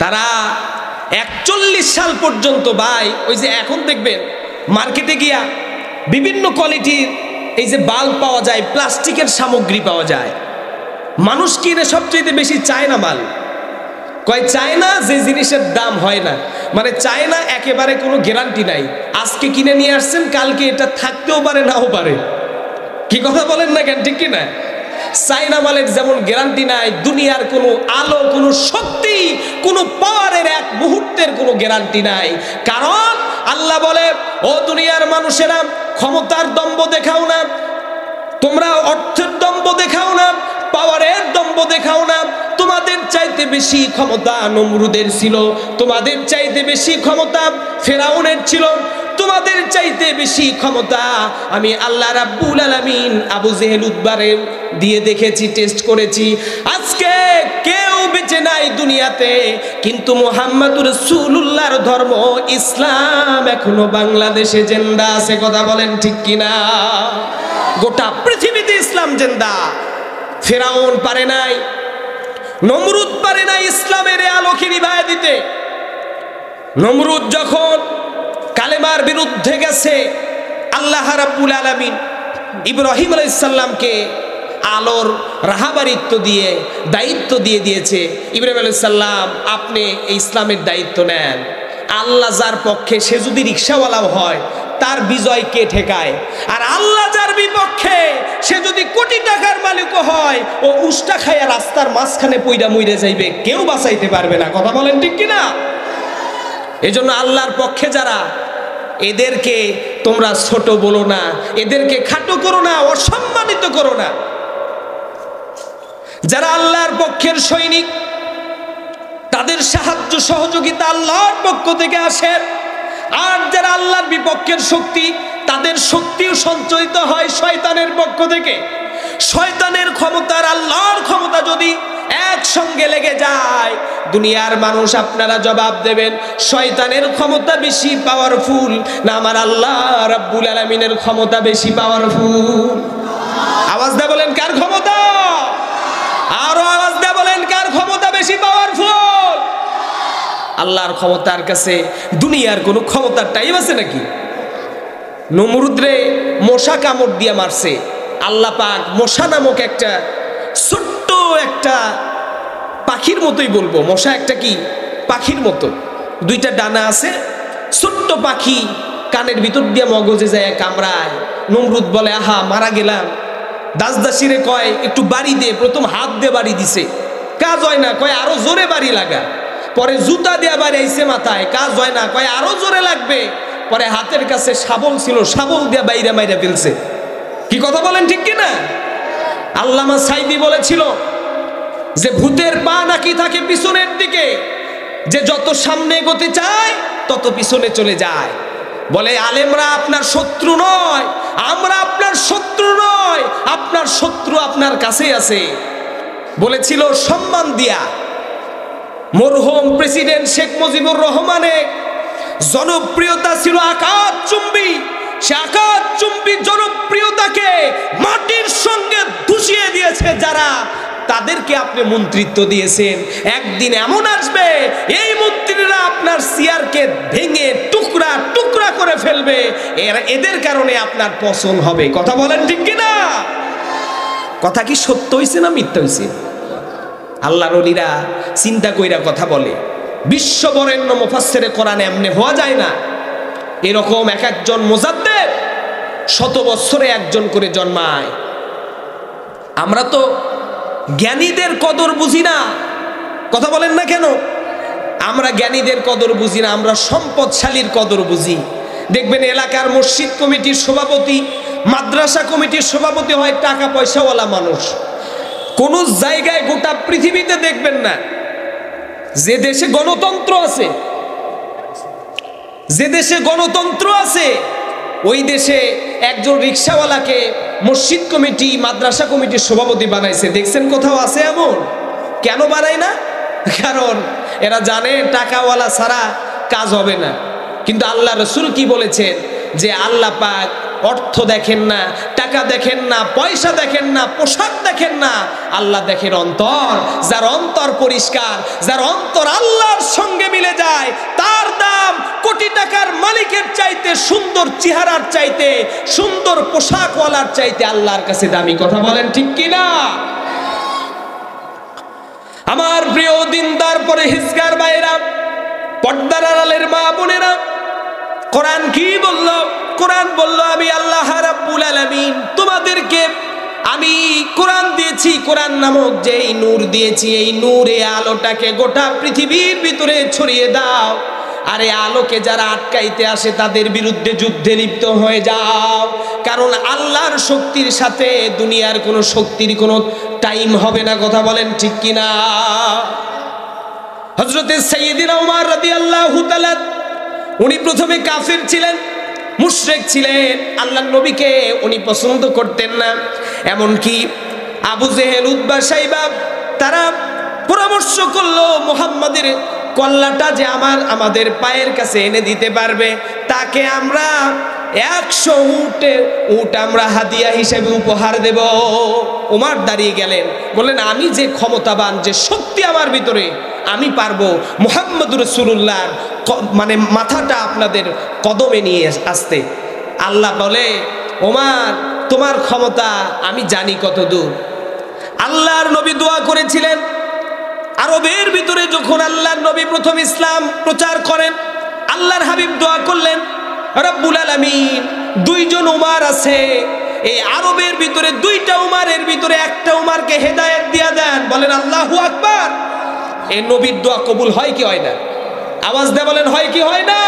S1: তারা 41 সাল পর্যন্ত, ভাই, ওই যে এখন দেখবেন মার্কেটে গিয়া বিভিন্ন কোয়ালিটির এই যে বাল্ব পাওয়া যায়, প্লাস্টিকের সামগ্রী পাওয়া যায়। মানুষ কিনে সবচেয়ে বেশি চায়না মাল। কয় চায়না যে জিনিসের দাম হয় না, মানে চায়না একেবারে কোনো গ্যারান্টি নাই। আজকে কিনে নিয়ে আসছেন, কালকে এটা থাকতেও পারে, নাও পারে। কি কথা বলেন না কেন, ঠিক কিনা? চায়না মালের যেমন গ্যারান্টি নাই, দুনিয়ার কোনো আলো, কোনো শক্তি, কোনো পাওয়ারের এক মুহূর্তের কোনো গ্যারান্টি নাই। কারণ আল্লাহ বলে, ও দুনিয়ার মানুষেরা, ক্ষমতার দম্ভ দেখাও না, তোমরা অর্থের দম্ভ দেখাও না, পাওয়ারের দম্ভ দেখাও না। তোমাদের চাইতে বেশি ক্ষমতা নমরুদের ছিল, তোমাদের চাইতে বেশি ক্ষমতা ফেরাউনের ছিল, তোমাদের চাইতে বেশি ক্ষমতা আমি আল্লাহ রাব্বুল আলামিন আবু জেহেল উতবারে দিয়ে দেখেছি, টেস্ট করেছি। আজকে কেউ বেঁচে নাই দুনিয়াতে, কিন্তু মুহাম্মদুর রাসূলুল্লাহর ধর্ম ইসলাম এখনো বাংলাদেশে জিন্দা আছে। কথা বলেন ঠিক কিনা? গোটা পৃথিবীতে ইসলাম জিন্দা। ফেরাউন পারে নাই, নমরুদ পারে নাই ইসলামের আলোকে নিভায় দিতে। নমরুদ যখন কালেমার বিরুদ্ধে গেছে, আল্লাহ রাব্বুল আলামিন ইব্রাহিম আলাইহিস সালামকে আলোর রাহাবারিত্ব দিয়ে দায়িত্ব দিয়ে দিয়েছে। ইব্রাহিম আলাইহিস সালাম, আপনি এই ইসলামের দায়িত্ব নেন। আল্লাহ যার পক্ষে, সে যদি রিকশাওয়ালাও হয়, তার বিজয় কে ঠেকায়? আর আল্লাহ যার বিপক্ষে, সে যদি কোটি টাকার মালিকও হয়, ও উষ্টা খাইয়া রাস্তার মাঝখানে পইড়া মইরে যাইবে, কেউ বাঁচাইতে পারবে না। কথা বলেন ঠিক কিনা? এজন্য আল্লাহর পক্ষে যারা, এদেরকে তোমরা ছোট বলো না, এদেরকে খাটো করো না, অসম্মানিত করো না। যারা আল্লাহর পক্ষের সৈনিক, তাদের সাহায্য সহযোগিতা আল্লাহর পক্ষ থেকে আসে। আর যারা আল্লাহর বিপক্ষের শক্তি, তাদের শক্তিও সঞ্চয়িত হয় শয়তানের পক্ষ থেকে। শয়তানের ক্ষমতা আর আল্লাহর ক্ষমতা যদি একসঙ্গে লেগে যায়। দুনিয়ার মানুষ আপনারা জবাব দেবেন, শয়তানের ক্ষমতা বেশি পাওয়ারফুল না আমার আল্লাহ রাব্বুল আলামিনের ক্ষমতা বেশি পাওয়ারফুল? আওয়াজ দিয়ে বলেন কার ক্ষমতা? আরো আওয়াজ দিয়ে বলেন কার ক্ষমতা বেশি পাওয়ারফুল? আল্লাহর ক্ষমতার কাছে দুনিয়ার কোনো ক্ষমতার টাইম আছে নাকি? নমরুদরে মশা কামড় দিয়ে মারছে, আল্লাহ পাক মশা নামক একটা ছোট্ট একটা পাখির মতোই বলবো, মশা একটা কি পাখির মতো, দুইটা ডানা আছে, ছোট্ট পাখি কানের ভিতর দিয়ে মগজে যায় কামড়ায়। নমরুদ বলে আহা মারা গেলাম। দাসদাসিরে কয় একটু বাড়ি দে, প্রথম হাত দিয়ে বাড়ি দিছে, কাজ হয় না, কয় আরো জোরে বাড়ি লাগা। পরে জুতা দিয়ে বাড়ি আইছে মাথায়, কাজ হয় না, কয় আরো জোরে লাগবে। পরে হাতের কাছে শাবল ছিল, শাবল দিয়ে বাইরে মাইরা ফেলছে। কি কথা বলেন ঠিক কিনা? আল্লামা সাইদি বলেছিল যে ভূতের পা নাকি থাকে পিছনের দিকে, যে যত সামনে এগোতে চায় তত পিছনে চলে যায়। বলে আলেমরা আপনার শত্রু নয়, আমরা আপনার শত্রু নয়, আপনার শত্রু আপনার কাছেই আছে। বলেছিল সম্মান দিয়া। মরহুম প্রেসিডেন্ট শেখ মুজিবুর রহমানের জনপ্রিয়তা ছিল আকাশচুম্বী। সে আকাশচুম্বী জনপ্রিয়তাকে মাটির সঙ্গে ধুসিয়ে দিয়েছে যারা, তাদেরকে আপনি মন্ত্রিত্ব দিয়েছেন। একদিন এমন আসবে এই মন্ত্রীরা আপনার চেয়ারকে ভেঙে টুকরা টুকরা করে ফেলবে, এদের কারণে আপনার পছন্দ হবে। কথা বলেন ঠিক কিনা? কথা কি সত্য হইছে না মিথ্যা হইছে? আল্লাহর ওলিরা চিন্তা কইরা কথা বলে। বিশ্ববরেণ্য মুফাসসিরে কোরআন এমনি হওয়া যায় না। এরকম এক একজন মুজাদ্দিদ শত বছরে একজন করে জন্মায়। আমরা তো জ্ঞানীদের কদর বুঝি না। কথা বলেন না কেন? আমরা জ্ঞানীদের কদর বুঝি না, আমরা সম্পদশালীর কদর বুঝি। দেখবেন এলাকার মসজিদ কমিটির সভাপতি, মাদ্রাসা কমিটির সভাপতি হয় টাকা পয়সাওয়ালা মানুষ। কোন জায়গায় গোটা পৃথিবীতে দেখবেন না, যে দেশে গণতন্ত্র আছে, যে দেশে গণতন্ত্র আছে ওই দেশে একজন রিকশাওয়ালাকে মসজিদ কমিটি মাদ্রাসা কমিটির সভাপতি বানাইছে। দেখছেন কোথাও আছে এমন? কেন বানায় না? কারণ এরা জানে টাকাওয়ালা ছাড়া কাজ হবে না। কিন্তু আল্লাহ রসুল কি বলেছেন? যে আল্লাহ পাক অর্থ দেখেন না, টাকা দেখেন না, পয়সা দেখেন না, পোশাক দেখেন না, আল্লাহ দেখেন অন্তর। যার অন্তর পরিষ্কার, যার অন্তর আল্লাহর সঙ্গে মিলে যায়, তার দাম কোটি টাকার মালিকের চাইতে, সুন্দর চেহারার চাইতে, সুন্দর পোশাকওয়ালার চাইতে আল্লাহর কাছে দামি। কথা বলেন ঠিক কিনা? আমার প্রিয় দিনদার পরহেজগার ভাইরা, পর্দার আড়ালের মা বোনেরা, কোরআন কি বলল? কোরআন বলল আমি আল্লাহ রাব্বুল আলামিন তোমাদেরকে আমি কোরআন দিয়েছি, কোরআন নামক যেই নূর দিয়েছি, এই নূরে আলোটাকে গোটা পৃথিবীর ভিতরে ছড়িয়ে দাও। আর এই আলোকে যারা আটকাইতে আসে তাদের বিরুদ্ধে যুদ্ধে লিপ্ত হয়ে যাও। কারণ আল্লাহর শক্তির সাথে দুনিয়ার কোনো শক্তির কোনো টাইম হবে না। কথা বলেন ঠিক কিনা? হযরতে সাইয়্যিদিনা ওমর রাদিয়াল্লাহু তাআলা, উনি প্রথমে কাফির ছিলেন, মুশরিক ছিলেন, আল্লাহর নবীকে উনি পছন্দ করতেন না। এমনকি আবু জেহেল, উতবা, সাইবা তারা পরামর্শ করলো মুহাম্মাদের কল্লাটা যে আমাদের পায়ের কাছে এনে দিতে পারবে, তাকে আমরা 100 উট আমরা হাদিয়া হিসেবে উপহার দেব। ওমর দাঁড়িয়ে গেলেন, বললেন আমি যে ক্ষমতাবান, যে শক্তি আমার ভিতরে, আমি পারবো মুহাম্মদুর রাসূলুল্লাহর মানে মাথাটা আপনাদের কদমে নিয়ে আসতে। আল্লাহ বলে ওমর তোমার ক্ষমতা আমি জানি কত দূর। আল্লাহর নবী দোয়া করেছিলেন, আরবের ভিতরে যখন আল্লাহর নবী প্রথম ইসলাম প্রচার করেন, আল্লাহর হাবিব দোয়া করলেন রব্বুল আলামিন দুইজন উমার আছে, এই আরবের ভিতরে দুইটা উমারের ভিতরে একটা উমারকে হেদায়েত দিয়া দেন। বলেন আল্লাহু আকবার। এই নবীর দোয়া কবুল হয় কি হয় না? আওয়াজ দিয়ে বলেন হয় কি হয় না?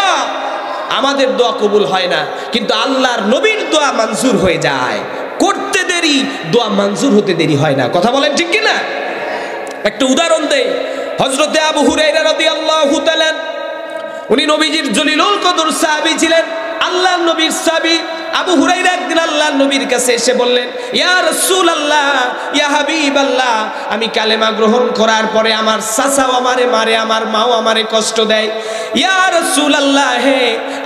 S1: আমাদের দোয়া কবুল হয় না, কিন্তু আল্লাহর নবীর দোয়া মঞ্জুর হয়ে যায়। করতে দেরি, দোয়া মঞ্জুর হতে দেরি হয় না। কথা বলেন ঠিক কি না? একটা উদাহরণ দেই। হযরতে আবু হুরায়রা রাদিয়াল্লাহু তাআলা, উনি নবীজির জলিলুল কদর সাহাবী ছিলেন, আল্লাহর নবীর সাহাবী। আবু হুরাইরা একদিন আল্লাহর নবীর কাছে এসে বললেন, ইয়া রাসূলুল্লাহ, ইয়া হাবিবাল্লাহ, আমি কালেমা গ্রহণ করার পরে আমার চাচাও আমারে মারে, আমার মাও আমারে কষ্ট দেয়। ইয়া রাসূলুল্লাহ, হে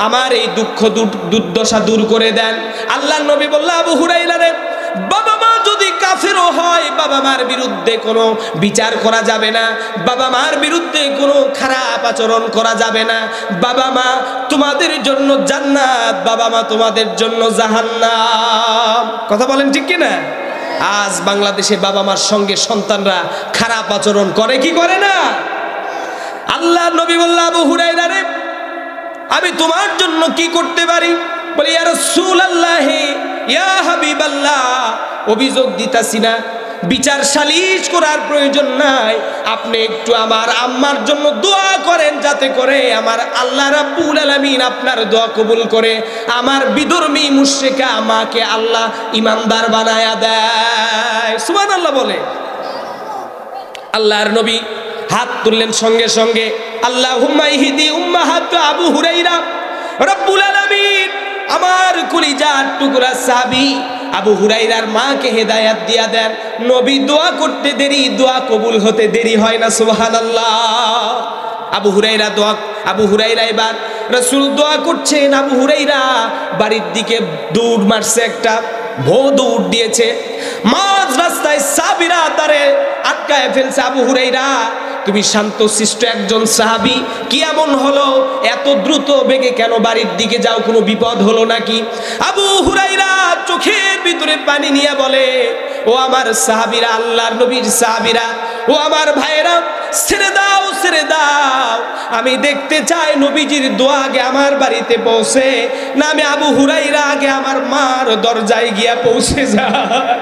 S1: আমার এই দুঃখ দুর্দশা দূর করে দেন। আল্লাহর নবী বললেন, আবু হুরাইরা রে, বাবা মা যদি কাফেরও হয়, বাবা মার বিরুদ্ধে কোনো বিচার করা যাবে না, বাবা মার বিরুদ্ধে কোনো খারাপ আচরণ করা যাবে না। বাবা মা তোমাদের জন্য জান্নাত, বাবা মা তোমাদের জন্য জাহান্নাম। কথা বলেন ঠিক কি না? আজ বাংলাদেশে বাবা মার সঙ্গে সন্তানরা খারাপ আচরণ করে কি করে না? আল্লাহ নবী বললেন, আবু হুরায়রা রে, আমি তোমার জন্য কি করতে পারি? বলি, ইয়া রাসূলুল্লাহ, ইয়া হাবিবাল্লাহ, অভিযোগ দিতাছি না, বিচার সালিশ করার প্রয়োজন নাই, আপনি একটু আমার আম্মার জন্য দোয়া করেন, যাতে করে আমার আল্লাহ রাব্বুল আলামিন আপনার দোয়া কবুল করে আমার বিধর্মী মুশরিকা মাকে আল্লাহ ইমানদার বানায়া দেয়। সুবহানাল্লাহ বলে। আল্লাহর নবী হাত তুললেন, সঙ্গে সঙ্গে আল্লাহুম্মা ইহদি উম্মাহাত আবু হুরাইরা, রব্বুল আলামিন আমার কলিজার টুকরা সাহাবী আবু হুরাইরার মাকে হেদায়েত দিয়া দেন। নবী দোয়া করতে দেরি, দোয়া কবুল হতে দেরি হয় না। সুবহানাল্লাহ। আবু হুরাইরা এবার রাসূল দোয়া করছেন, আবু হুরাইরা বাড়ির দিকে দৌড় মারছে, একটা দৌড় দিয়েছে। মাঝ রাস্তায় সাহাবীরা তারে আটকায় ফেলছে। আবু হুরাইরা, তুমি শান্তশিষ্ট একজন সাহাবী, কি এমন হলো, এত দ্রুত বেগে কেন বাড়ির দিকে যাও, কোনো বিপদ হলো নাকি? আবু হুরাইরা চোখের ভিতরে পানি নিয়ে বলে, ও আমার সাহাবীরা, আল্লাহর নবীর সাহাবীরা, ও আমার ভাইরা, ছেড়ে দাও, ছেড়ে দাও, আমি দেখতে চাই নবীজির দোয়া আগে আমার বাড়িতে পৌঁছে না আমি আবু হুরাইরা আগে আমার মার দরজায় গিয়া পৌঁছে যায়।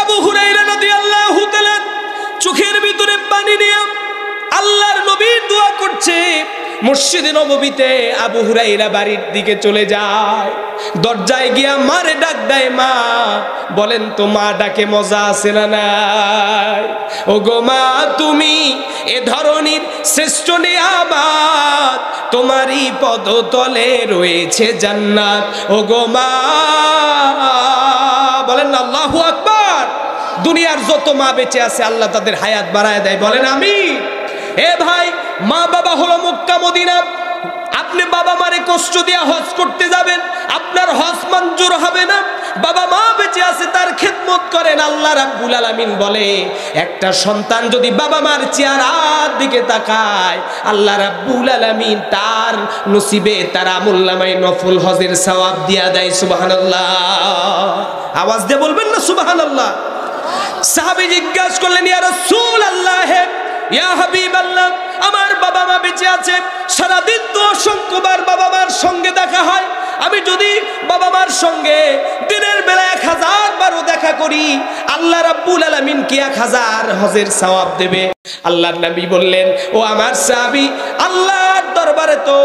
S1: আবু হুরাইরা রাদিয়াল্লাহু তাআলা চোখের ভিতরে পানি নিয়ে আল্লাহর নবীর দোয়া করছে। মসজিদে নববীতে আবু হুরাইরা বাড়ির দিকে চলে যায়, দরজায় গিয়া মারে ডাক দেয়। মা, বলেন তো মা ডাকে মজা আছে না নাই? ও গো মা, তুমি এ ধরনের শ্রেষ্ঠ নিয়ামত, তোমারই পদতলে রয়েছে জান্নাত। ও গো মা, বলেন আল্লাহু আকবার। দুনিয়ার যত মা বেঁচে আছে আল্লাহ তাদের হায়াত বাড়ায় দেয়, বলেন আমিন। এ ভাই, মা বাবা হলো মক্কা মদিনা। আপনি বাবা মারে কষ্ট দিয়ে হজ করতে যাবেন, আপনার হজ মঞ্জুর হবে না। বাবা মা বেঁচে আছে, তার খেদমত করেন। আল্লাহ রাব্বুল আলামিন বলে, একটা সন্তান যদি বাবা মার চেহারার দিকে তাকায়, আল্লাহ রাব্বুল আলামিন তার নসিবে, তার আমুলনামায় নফল হজের সওয়াব দিয়া দেয়। সুবহানাল্লাহ। আওয়াজ দিয়ে বলবেন না সুবহানাল্লাহ? সাহাবী জিজ্ঞাসা করলেন, ইয়া রাসূলুল্লাহ, ইয়া হাবিবাল্লাহ, আমার বাবা মা বেঁচে আছে, সারাদিন তো অসংখ্যবার বাবা মার সঙ্গে দেখা হয়, আমি যদি বাবা মার সঙ্গে দিনের বেলা 1000 বারও দেখা করি, আল্লাহ রাব্বুল আলামিন কি 1000 হজের সওয়াব দেবে? আল্লাহর নবী বললেন, ও আমার সাহাবী, আল্লাহর দরবারে তো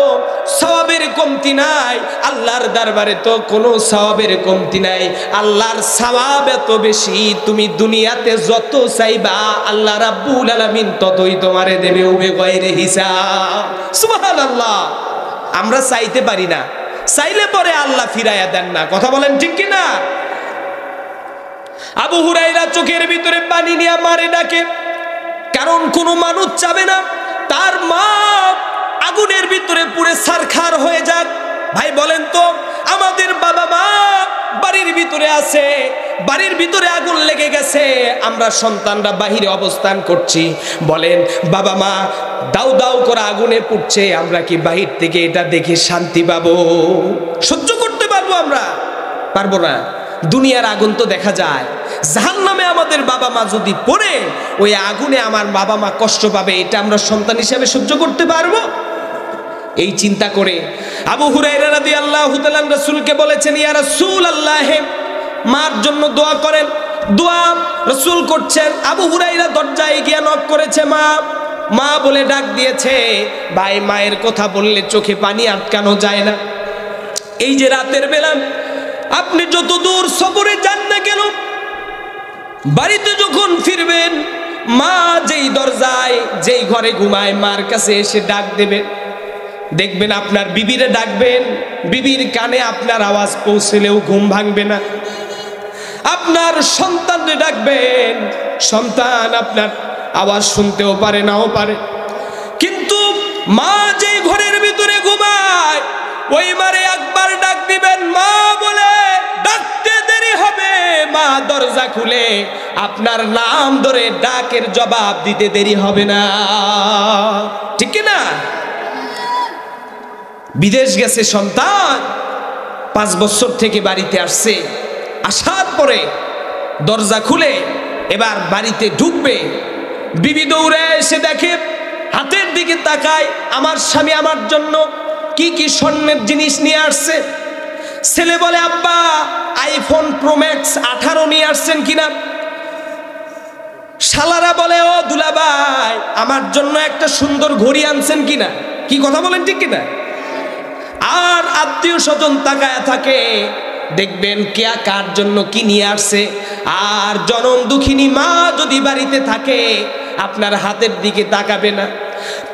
S1: সওয়াবের কমতি নাই, আল্লাহর দরবারে তো কোনো সওয়াবের কমতি নাই। আল্লাহর সওয়াব এত বেশি, তুমি দুনিয়াতে যত চাইবা আল্লাহ রাব্বুল আলামিন ততই তোমারে দেবে, উবে গায়রে হিসাব। সুবহানাল্লাহ। আমরা চাইতে পারি না, চাইলে পরে আল্লাহ ফিরাইয়া দেন না। কথা বলেন ঠিক কি না? আবু হুরাইরা চোখের ভিতরে পানি নিয়ে মারে ডাকে, কারণ কোনো মানুষ চাবে না তার মা আগুনের ভিতরে পুড়ে ছারখার হয়ে যাক। ভাই বলেন তো, আমাদের বাবা মা বাড়ির ভিতরে আছে, বাড়ির ভিতরে আগুন লেগে গেছে, আমরা সন্তানরা বাহিরে অবস্থান করছি, বলেন বাবা মা দাউ দাউ করে আগুনে পুড়ছে, আমরা কি বাহির থেকে এটা দেখে শান্তি পাবো? সহ্য করতে পারবো? আমরা পারবো না। দুনিয়ার আগুন তো দেখা যায়, জাহান্নামে আমাদের বাবা মা যদি পড়ে ওই আগুনে আমার বাবা মা কষ্ট পাবে, এটা আমরা সন্তান হিসেবে সহ্য করতে পারবো? এই চিন্তা করে আবু হুরায়রা রাদিয়াল্লাহু তাআলা রাসূলকে বলেছেন, ইয়া রাসূলুল্লাহ, মার জন্য দোয়া করেন। দোয়া রাসূল করছেন। আবু হুরায়রা দরজায় গিয়ে নক করেছে, মা মা বলে ডাক দিয়েছে। ভাই, মায়ের কথা বললে চোখে পানি আটকানো যায় না। এই যে রাতের বেলা আপনি যত দূর সফরে যান না কেন, বাড়িতে যখন ফিরবেন, মা যেই দরজায় যেই ঘরে ঘুমায় মার কাছে এসে ডাক দেবে, দেখবেন আপনার বিবিরে ডাকবেন, বিবির কানে আপনার আওয়াজ পৌঁছলেও ঘুম ভাঙবে না। আপনার সন্তানরে ডাকবেন, সন্তান আপনার আওয়াজ শুনতেও পারে নাও পারে। কিন্তু মা যে ঘরের ভিতরে ঘুমায় ওই মারে একবার ডাক দিবেন মা বলে, ডাকতে দেরি হবে, মা দরজা খুলে আপনার নাম ধরে ডাকের জবাব দিতে দেরি হবে না, ঠিক কি না? বিদেশ গেছে সন্তান, 5 বছর থেকে বাড়িতে আসছে, আসার পরে দরজা খুলে এবার বাড়িতে ঢুকবে, বিবি দৌড়ে এসে দেখে, হাতের দিকে তাকায়, আমার স্বামী আমার জন্য কি কি স্বর্ণের জিনিস নিয়ে আসছে। ছেলে বলে আব্বা আইফোন প্রো ম্যাক্স 18 নিয়ে আসছেন কিনা। শালারা বলে ও দুলাভাই আমার জন্য একটা সুন্দর ঘড়ি আনছেন কিনা। কি কথা বলেন ঠিক কিনা? আর আত্মীয় স্বজন তাকায়া থাকে, দেখবেন কে কার জন্য কি নিয়ে আসছে। আর জনম দুঃখিনী মা যদি বাড়িতে থাকে আপনার হাতের দিকে তাকাবে না,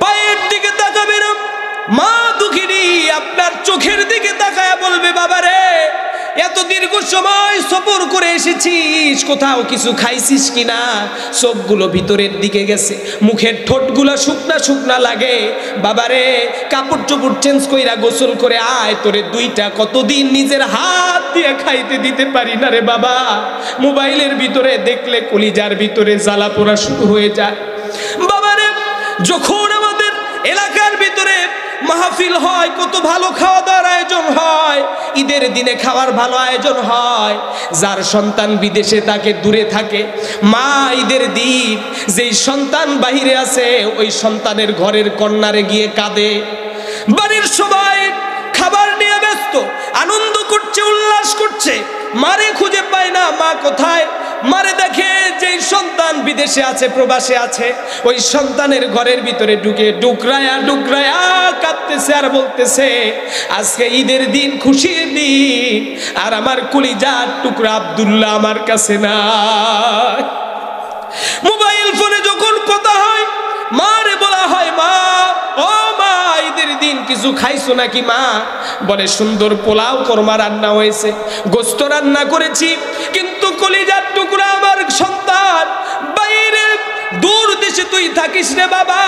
S1: পায়ের দিকে তাকাবে না, মা দুঃখিনী আপনার চোখের দিকে তাকায়া বলবে বাবারে এত দীর্ঘ সময় সফর করে এসেছিস, কোথাও কিছু খাইছিস কিনা। চোখগুলো ভিতরের দিকে গেছে, মুখের ঠোঁটগুলো শুকনা শুকনা লাগে। বাবারে কাপড় চোপড় চেঞ্জ কইরা গোসল করে আয়, তোরে 2টা কতদিন নিজের হাত দিয়ে খাইতে দিতে পারি না রে বাবা। মোবাইলের ভিতরে দেখলে কলিজার ভিতরে জ্বালা পোড়া শুরু হয়ে যায়। বাবারে যখন আমাদের এলাকার ভিতরে মাহফিল হয়, কত ভালো খাওয়া দাওয়ার আয়োজন হয়, ঈদের দিনে খাওয়ার ভালো আয়োজন হয়। যার সন্তান বিদেশে তাকে দূরে থাকে, মা ঈদের দিন যেই সন্তান বাহিরে আছে ওই সন্তানের ঘরের কন্যারে গিয়ে কাঁদে। বাড়ির সবাই খাবার নিয়ে ব্যস্ত, আনন্দ করছে, উল্লাস করছে, মারে খুঁজে পায় না, মা কোথায়। মারে দেখে যেই সন্তান বিদেশে আছে, প্রবাসে আছে, ওই সন্তানের ঘরের ভিতরে ঢুকে ডুকরায়া ডুকরায়া কাঁদতেছে আর বলতেছে আজকে ঈদের দিন, খুশির দিন, আর আমার কলিজার টুকরা আব্দুল্লাহ আমার কাছে নাই। মোবাইল ফোনে যখন কথা হয় মারে বলা হয় মা ও মা ঈদের দিন কিছু খাইছো নাকি মা। বলে সুন্দর পোলাও কোরমা রান্না হয়েছে, গোস্ত রান্না করেছি, কিন্তু কলিজার টুকরা আমার সন্তান বাইরে দূর দেশে তুই থাকিস রে বাবা,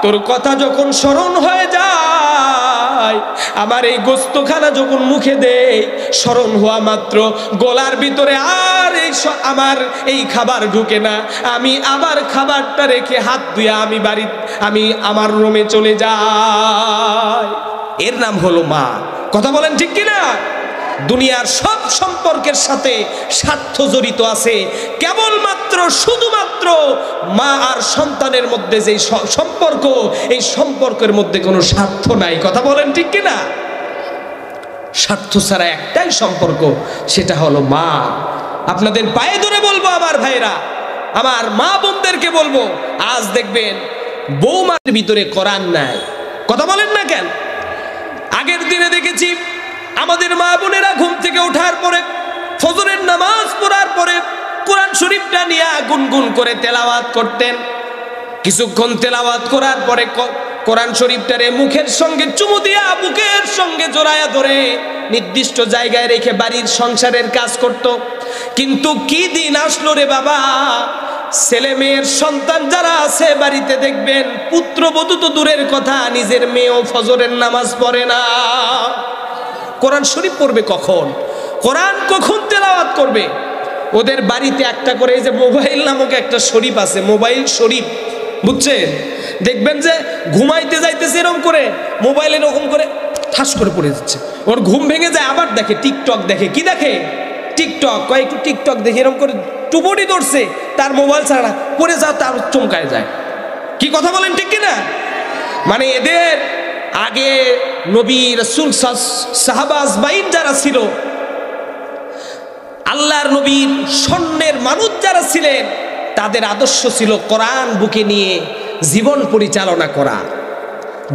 S1: তোর কথা যখন স্মরণ হয়ে যায়, আমার এই গোস্তখানা যখন মুখে দেই, স্মরণ হওয়া মাত্র গলার ভিতরে আর আমার এই খাবার ঢুকে না। আমি আবার খাবারটা রেখে হাত ধুয়ে আমি আমার রুমে চলে যাই। এর নাম হলো মা। কথা বলেন ঠিক কিনা? দুনিয়ার সব সম্পর্কের সাথে স্বার্থ জড়িত আছে, কেবলমাত্র শুধুমাত্র মা আর সন্তানের মধ্যে যে সম্পর্ক, এই সম্পর্কের মধ্যে কোনো স্বার্থ নাই। কথা বলেন ঠিক কিনা? স্বার্থ ছাড়া একটাই সম্পর্ক, সেটা হলো মা। আপনাদের পায়ে ধরে বলবো আমার ভাইরা, আমার মা বোনদেরকে বলবো, আজ দেখবেন বৌমার ভিতরে কোরআন নাই। কথা বলেন না কেন? আগের দিনে দেখেছি আমাদের মা বোনেরা ঘুম থেকে ওঠার পরে ফজরের নামাজ পড়ার পরে কোরআন শরীফটা নিয়ে গুনগুন করে তেলাওয়াত করতেন। কিছুক্ষণ তেলাওয়াত করার পরে কোরআন শরীফটারে মুখের সঙ্গে চুমু দিয়া বুকের সঙ্গে জড়ায়া ধরে নির্দিষ্ট জায়গায় রেখে বাড়ির সংসারের কাজ করত। কিন্তু কি দিন আসলো রে বাবা, ছেলে মেয়ের সন্তান যারা আছে বাড়িতে দেখবেন পুত্রবধূ তো দূরের কথা, নিজের মেয়েও ফজরের নামাজ পড়ে না। কোরআন শরীফ পড়বে কখন? কোরআন কখন তেলাওয়াত করবে? ওদের বাড়িতে একটা করে এই যে মোবাইল নামক একটা শরীফ আছে, মোবাইল শরীফ, বুঝছেন? দেখবেন যে ঘুমাইতে যাইতেছে এরকম করে মোবাইল এরকম করে ঠাস করে পড়ে যাচ্ছে, ওর ঘুম ভেঙে যায়, আবার দেখে টিকটক দেখে। কি দেখে? টিকটক। একটু টিকটক দেখে এরকম করে টুপটি ধরছে, তার মোবাইল ছাড়া পড়ে যা, তার চমকায় যায়। কি কথা বলেন ঠিক কিনা? মানে এদের আগে নবী রাসূল সাহাবা আজমাইন যারা ছিল, আল্লাহর নবীর স্বর্ণের মানুষ যারা ছিলেন, তাদের আদর্শ ছিল কোরআন বুকে নিয়ে জীবন পরিচালনা করা।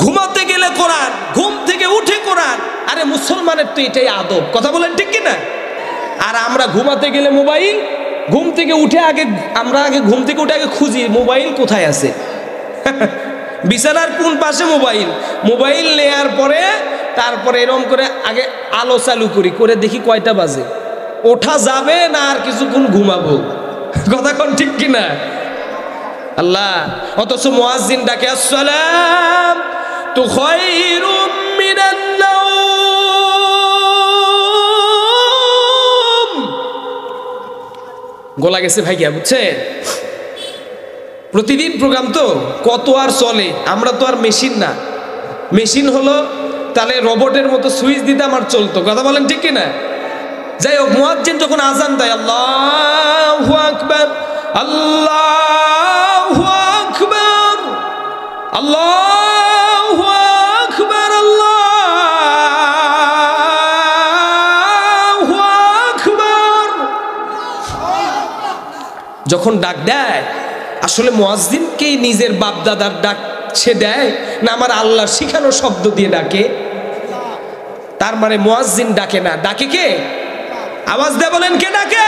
S1: ঘুমাতে গেলে কোরআন, ঘুম থেকে উঠে কোরআন। আরে মুসলমানের তো এটাই আদব। কথা বলেন ঠিক কিনা? আর আমরা ঘুমাতে গেলে মোবাইল, ঘুম থেকে উঠে আমরা ঘুম থেকে উঠে আগে খুঁজি মোবাইল কোথায় আছে। বিছানার কোন পাশে মোবাইল, মোবাইল নেয়ার পরে তারপরে এরকম করে আগে আলো চালু করি, করে দেখি কয়টা বাজে, ওঠা যাবে না আর কিছুক্ষণ ঘুমাবো। কথা কোন ঠিক কিনা? আল্লাহ, অথচ মুয়াজ্জিন ডাকে আসসালাম তু খায়রুম মিনান নাওম। গোলা গেছে ভাইয়া, বুঝছেন? প্রতিদিন প্রোগ্রাম তো কত আর চলে, আমরা তো আর মেশিন না। মেশিন হলো তাহলে রোবটের মতো সুইচ দিতাম আর চলতো। কথা বলেন ঠিক কিনা? যাই হোক, মুয়াজ্জিন যখন আজান দেয় আল্লাহু আকবার, আল্লাহু আকবার, আল্লাহু আকবার, আল্লাহু আকবার, যখন ডাক দেয় আসলে মুয়াজ্জিনকেই নিজের বাপদাদার ডাক সে দেয় না আমার আল্লাহর শিখানো শব্দ দিয়ে ডাকে? তার মানে মুয়াজ্জিন ডাকে না, ডাকে কে? আওয়াজ দিয়ে বলেন কে ডাকে?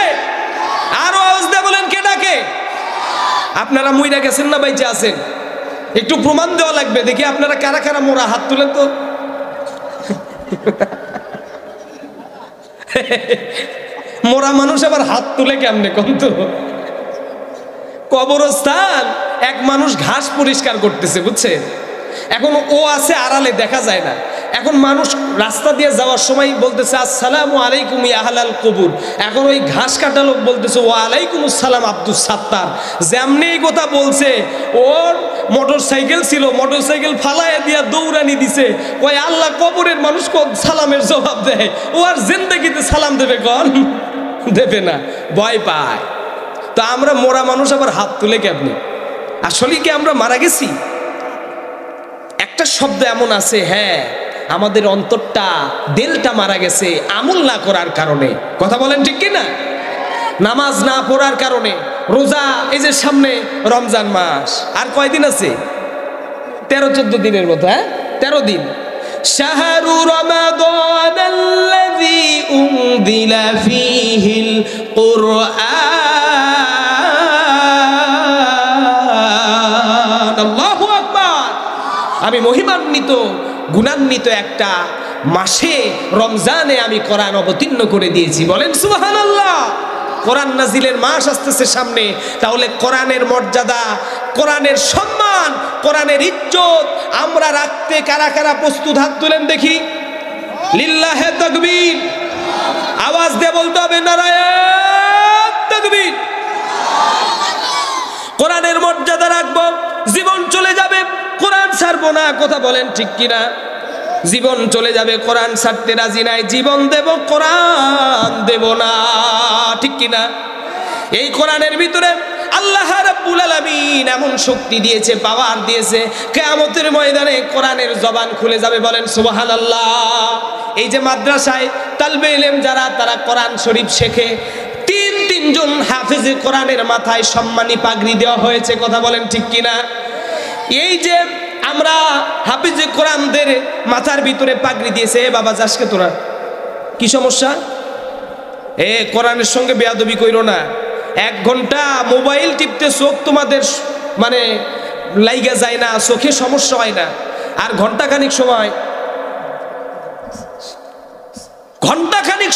S1: আরো আওয়াজ দিয়ে বলেন কে ডাকে? আপনারা মুইরা গেছেন না বাইচে আছেন? একটু প্রমাণ দেওয়া লাগবে, দেখি আপনারা কারা কারা মোরা, হাত তুলেন তো। মোরা মানুষ আবার হাত তুলে কেমনে কোন তো? কবরস্থান এক মানুষ ঘাস পরিষ্কার করতেছে, বুঝছেন? এখন ও আছে আড়ালে, দেখা যায় না। এখন মানুষ রাস্তা দিয়ে যাওয়ার সময় বলতেছে আসসালামু আলাইকুম ইয়া আহলাল কবুর। এখন ওই ঘাস কাটা লোক বলতেছে ওয়া আলাইকুম আসসালাম আব্দুস সাত্তার। যেমনি এই কথা বলছে, ওর মোটর সাইকেল ছিল, মোটর সাইকেল ফালাইয়া দিয়া দৌড়ানি দিছে। ওই আল্লাহ কবরের মানুষ সালামের জবাব দেয়, ও আর জিন্দেগিতে সালাম দেবে কোন? দেবে না, ভয় পায়। তো আমরা মোরা মানুষ আবার হাত তুলে কেমনি? আসলে কি আমরা মারা গেছি? একটা শব্দ এমন আছে, হ্যাঁ আমাদের অন্তরটা, দিলটা মারা গেছে আমল না করার কারণে। কথা বলেন ঠিক কিনা? নামাজ না পড়ার কারণে। রোজা, এই যে সামনে রমজান মাস, আর কয়দিন আছে? 13-14 দিনের মতো, হ্যাঁ 13 দিন। শাহরু রমাদান আল্লাযী উনজিলা ফীহিল কুরআন। আল্লাহু আকবার। আমি মহিমান্বিত গুণান্বিত একটা মাসে রমজানে আমি কোরআন অবতীর্ণ করে দিয়েছি। বলেন সুবহানাল্লাহ। কোরআন নাজিলের মাস আসতেছে সামনে, তাহলে কোরআনের মর্যাদা, কোরআনের সম্মান, কোরআনের ইজ্জত আমরা রাখতে কারা কারা প্রস্তুত? হাত তুলেন দেখি। লিল্লাহে তাকবীর। আওয়াজ দিয়ে বলতে হবে নারায়ে তাকবীর। কোরআনের মর্যাদা রাখবো, জীবন চলে যাবে কোরআন ছাড়বো না। কথা বলেন ঠিক কিনা? জীবন চলে যাবে, কোরআন ছাড়তে রাজি নাই। জীবন দেব, কোরআন দেব না, ঠিক কিনা? এই কোরআনের ভিতরে আল্লাহ রাব্বুল আলামিন এমন শক্তি দিয়েছে, পাওয়ার দিয়েছে, কিয়ামতের ময়দানে কোরআনের জবান খুলে যাবে। বলেন সুবহানাল্লাহ। এই যে মাদ্রাসায় তালবে ইলম যারা, তারা কোরআন শরীফ শেখে, তিনজন হাফেজে কোরআনের মাথায় সম্মানী পাগড়ি দেওয়া হয়েছে। কথা বলেন ঠিক কিনা? এই যে আমরা হাফেজে কোরআনদের মাথার ভিতরে পাগড়ি দিয়েছে, বাবা যাসকে তোরা কি সমস্যা? কোরআনের সঙ্গে বেয়াদবি কইরো না। 1 ঘন্টা মোবাইল টিপতে চোখ তোমাদের মানে লাইগা যায় না, চোখে সমস্যা হয় না। আর ঘন্টাখানিক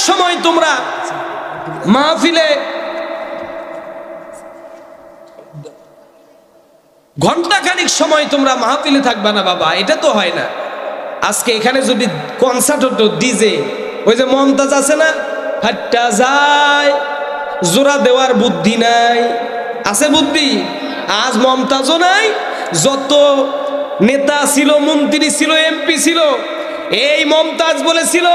S1: সময় তোমরা মাহফিলে, ঘন্টাখানিক সময় তোমরা মাহফিলে থাকবা না বাবা, এটা তো হয় না। আজকে এখানে যদি কনসার্ট হতো, ডিজে, ওই যে মমতাজ আছে না, হাট্টা যায়, জোড়া দেওয়ার বুদ্ধি নাই। আছে বুদ্ধি? আজ মমতাজও নাই, যত নেতা ছিল, মন্ত্রী ছিল, এমপি ছিল, এই মমতাজ বলেছিল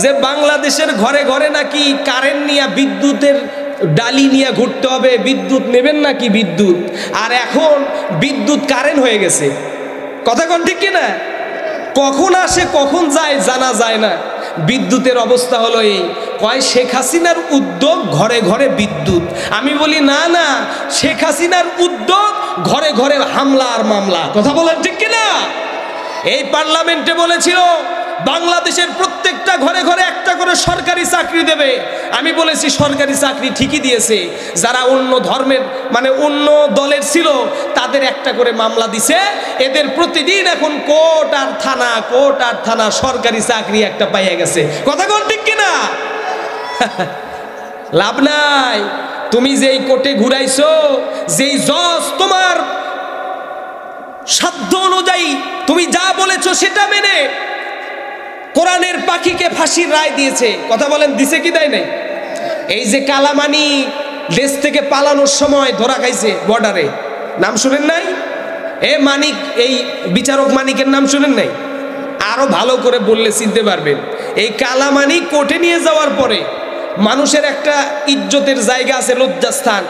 S1: যে বাংলাদেশের ঘরে ঘরে নাকি কারেন্ট নিয়ে, বিদ্যুতের ডালি নিয়ে ঘুরতে হবে, বিদ্যুৎ নেবেন নাকি বিদ্যুৎ। আর এখন বিদ্যুৎ কারেন্ট হয়ে গেছে। কথা কোন ঠিক কিনা? কখন আসে কখন যায় জানা যায় না। বিদ্যুতের অবস্থা হলো এই, কয় শেখ হাসিনার উদ্যোগ ঘরে ঘরে বিদ্যুৎ। আমি বলি না না, শেখ হাসিনার উদ্যোগ ঘরে ঘরে হামলা আর মামলা। কথা বলেন ঠিক কিনা? এই পার্লামেন্টে বলেছিল বাংলাদেশের প্রত্যেকটা ঘরে ঘরে একটা করে সরকারি চাকরি দেবে। আমি বলেছি সরকারি চাকরি ঠিকই দিয়েছে, যারা অন্য ধর্মের মানে অন্য দলের ছিল তাদের একটা করে মামলা দিছে, এদের প্রতিদিন এখন কোর্ট আর থানা সরকারি চাকরি একটা পাইয়া গেছে। কথা কোন ঠিক কিনা? লাভ নাই, তুমি যেই কোর্টে ঘুরাইছো, যেই জজ তোমার সাধ্য অনুযায়ী তুমি যা বলেছো সেটা মেনে কোরআনের পাখিকে ফাঁসির রায় দিয়েছে। কথা বলেন দিছে কি দেয় নাই? এই যে কালামানি দেশ থেকে পালানোর সময় ধরা খাইছে বর্ডারে, নাম শুনেন নাই? মানিক, এই বিচারক মানিকের নাম শুনেন নাই? আরো ভালো করে বললে চিনতে পারবেন। এই কালামানি কোর্টে নিয়ে যাওয়ার পরে মানুষের একটা ইজ্জতের জায়গা আছে, লজ্জাস্থান।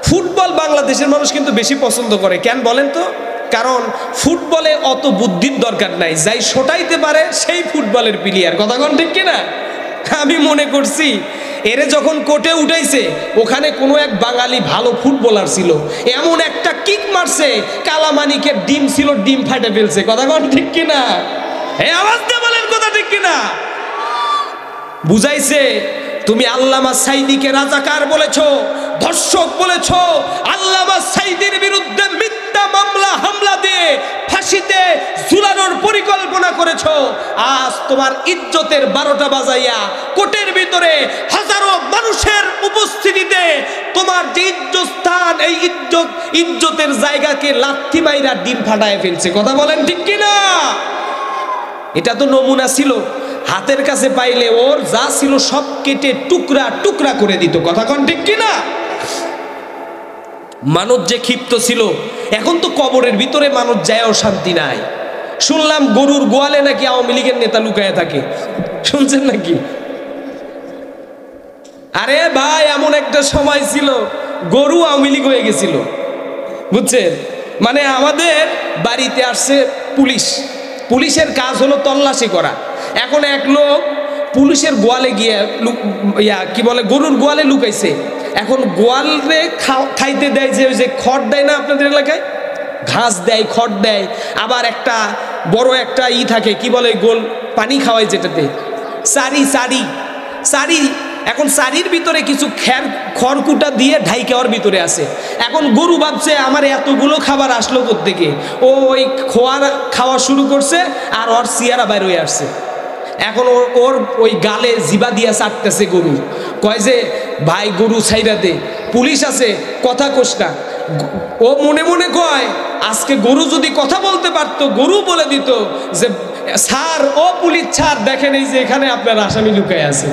S1: ফুটবল বাংলাদেশের মানুষ কিন্তু বেশি পছন্দ করে, কেন বলেন তো? কারণ ফুটবলে অত বুদ্ধির দরকার নাই, যাই শোটাইতে পারে সেই ফুটবলের প্লেয়ার। কথা কোন ঠিক কিনা? আমি মনে করছি এরে যখন কোর্টে উঠাইছে ওখানে কোনো এক বাঙালি ভালো ফুটবলার ছিল, এমন একটা কিক মারছে কালামানিকের ডিম ছিল, ডিম ফাটে ফেলছে। কথা কোন ঠিক কিনা? আওয়াজ দিয়ে বলেন কথা ঠিক কিনা? বুঝাইছে তুমি আল্লামা সাইদিকে রাজাকার বলেছো, ধর্ষক বলেছো, আল্লামা সাইদির বিরুদ্ধে মিথ্যা মামলা হামলা দিয়ে ফাঁসিতে ঝুলানোর পরিকল্পনা করেছো। আজ তোমার ইজ্জতের 12টা বাজাইয়া কোর্টের ভিতরে হাজারো মানুষের উপস্থিতিতে তোমার যে ইজ্জতস্থান, এই ইজ্জতের জায়গাকে লাথি মাইরা ডিম ফাটায় ফেলছে। কথা বলেন ঠিক কিনা? এটা তো নমুনা ছিল, হাতের কাছে পাইলে ওর যা ছিল সব কেটে টুকরা টুকরা করে দিত। কথা কোন ঠিক কিনা? মানুষ যে ক্ষিপ্ত ছিল, এখন তো কবরের ভিতরে মানুষ যায়ও শান্তি নাই। শুনলাম গরুর গোয়ালে নাকি আওয়ামী লীগের নেতা লুকায় থাকে, শুনছেন নাকি? আরে ভাই, এমন একটা সময় ছিল গরু আওয়ামী লীগ হয়ে গেছিল, বুঝছেন? মানে আমাদের বাড়িতে আসছে পুলিশ, পুলিশের কাজ হলো তল্লাশি করা। এখন এক লোক পুলিশের গোয়ালে গিয়ে কি বলে গরুর গোয়ালে লুকাইছে। এখন গোয়ালে খাইতে দেয় যে ওই যে খড় দেয় না আপনাদের এলাকায়, ঘাস দেয়, খড় দেয়, আবার একটা বড় একটা থাকে কি বলে গোল পানি খাওয়ায় যেটাতে সারি। এখন সারির ভিতরে কিছু খড়কুটা দিয়ে ঢাইকাওয়ার ভিতরে আছে। এখন গরু ভাবছে আমার এতগুলো খাবার আসলো কোত্থেকে, ও ওই খাওয়া শুরু করছে আর ওর সিয়ারা বাইর হয়ে আসছে। এখন ওর ওই গালে জিবা দিয়া চাটতেছে গরু, কয় যে ভাই গরু ছাইরাতে পুলিশ আছে, কথা কোস না। ও মনে মনে কয় আজকে গরু যদি কথা বলতে পারতো, গরু বলে দিত যে স্যার, ও পুলিশ স্যার, দেখেন এই যে এখানে আপনার আসামি লুকায় আছে।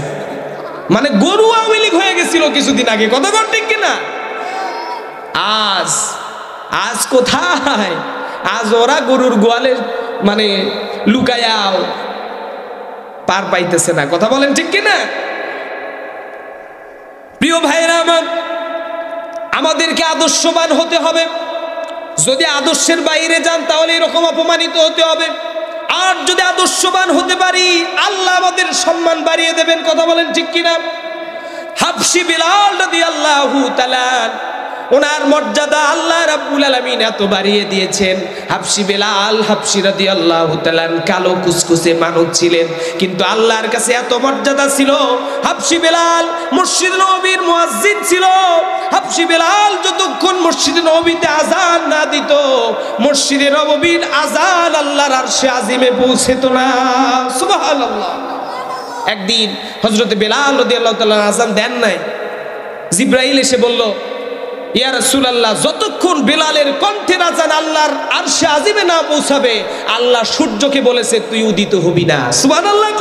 S1: মানে গরু আওয়ামী লীগ হয়ে গেছিল কিছুদিন আগে। কথা কোন ঠিক কিনা? আজ কোথায়? আজ ওরা গরুর গোয়ালে মানে লুকায়াও পার পাইতেছে না। কথা বলেন ঠিক কিনা? প্রিয় ভাইরা আমার, আমাদেরকে আদর্শবান হতে হবে। যদি আদর্শের বাইরে যান তাহলে এরকম অপমানিত হতে হবে। আর যদি আদর্শবান হতে পারি আল্লাহ আমাদের সম্মান বাড়িয়ে দেবেন। কথা বলেন ঠিক কিনা? হাবশি বিলাল রাদিয়াল্লাহু তাআলা, ওনার মর্যাদা আল্লাহ রাব্বুল আলামিন এত বাড়িয়ে দিয়েছেন। হাবশি বিলাল, হাবশি রাদিয়াল্লাহু তাআলা কালো কুচকুচে মানুষ ছিলেন, কিন্তু আল্লাহর কাছে এত মর্যাদা ছিল। হাবশি বিলাল মসজিদ নববীর মুয়াজ্জিন ছিল। হাবশি বিলাল যতক্ষণ মসজিদ নববীতে আযান না দিত, মসজিদে নববীর আযান আল্লাহর আরশে আজিমে পৌঁছত না। সুবহানাল্লাহ। একদিন হযরত বিলাল রাদিয়াল্লাহু তাআলা আযান দেন নাই, জিবরাইল এসে বলল, ইয়া রাসূলুল্লাহ, যতক্ষণ বিলালের কণ্ঠের আযান আল্লাহর আরশে আজিমে না পৌঁছাবে, আল্লাহ সূর্যকে বলেছে তুই উদিত হবি না। সুবহানাল্লাহ।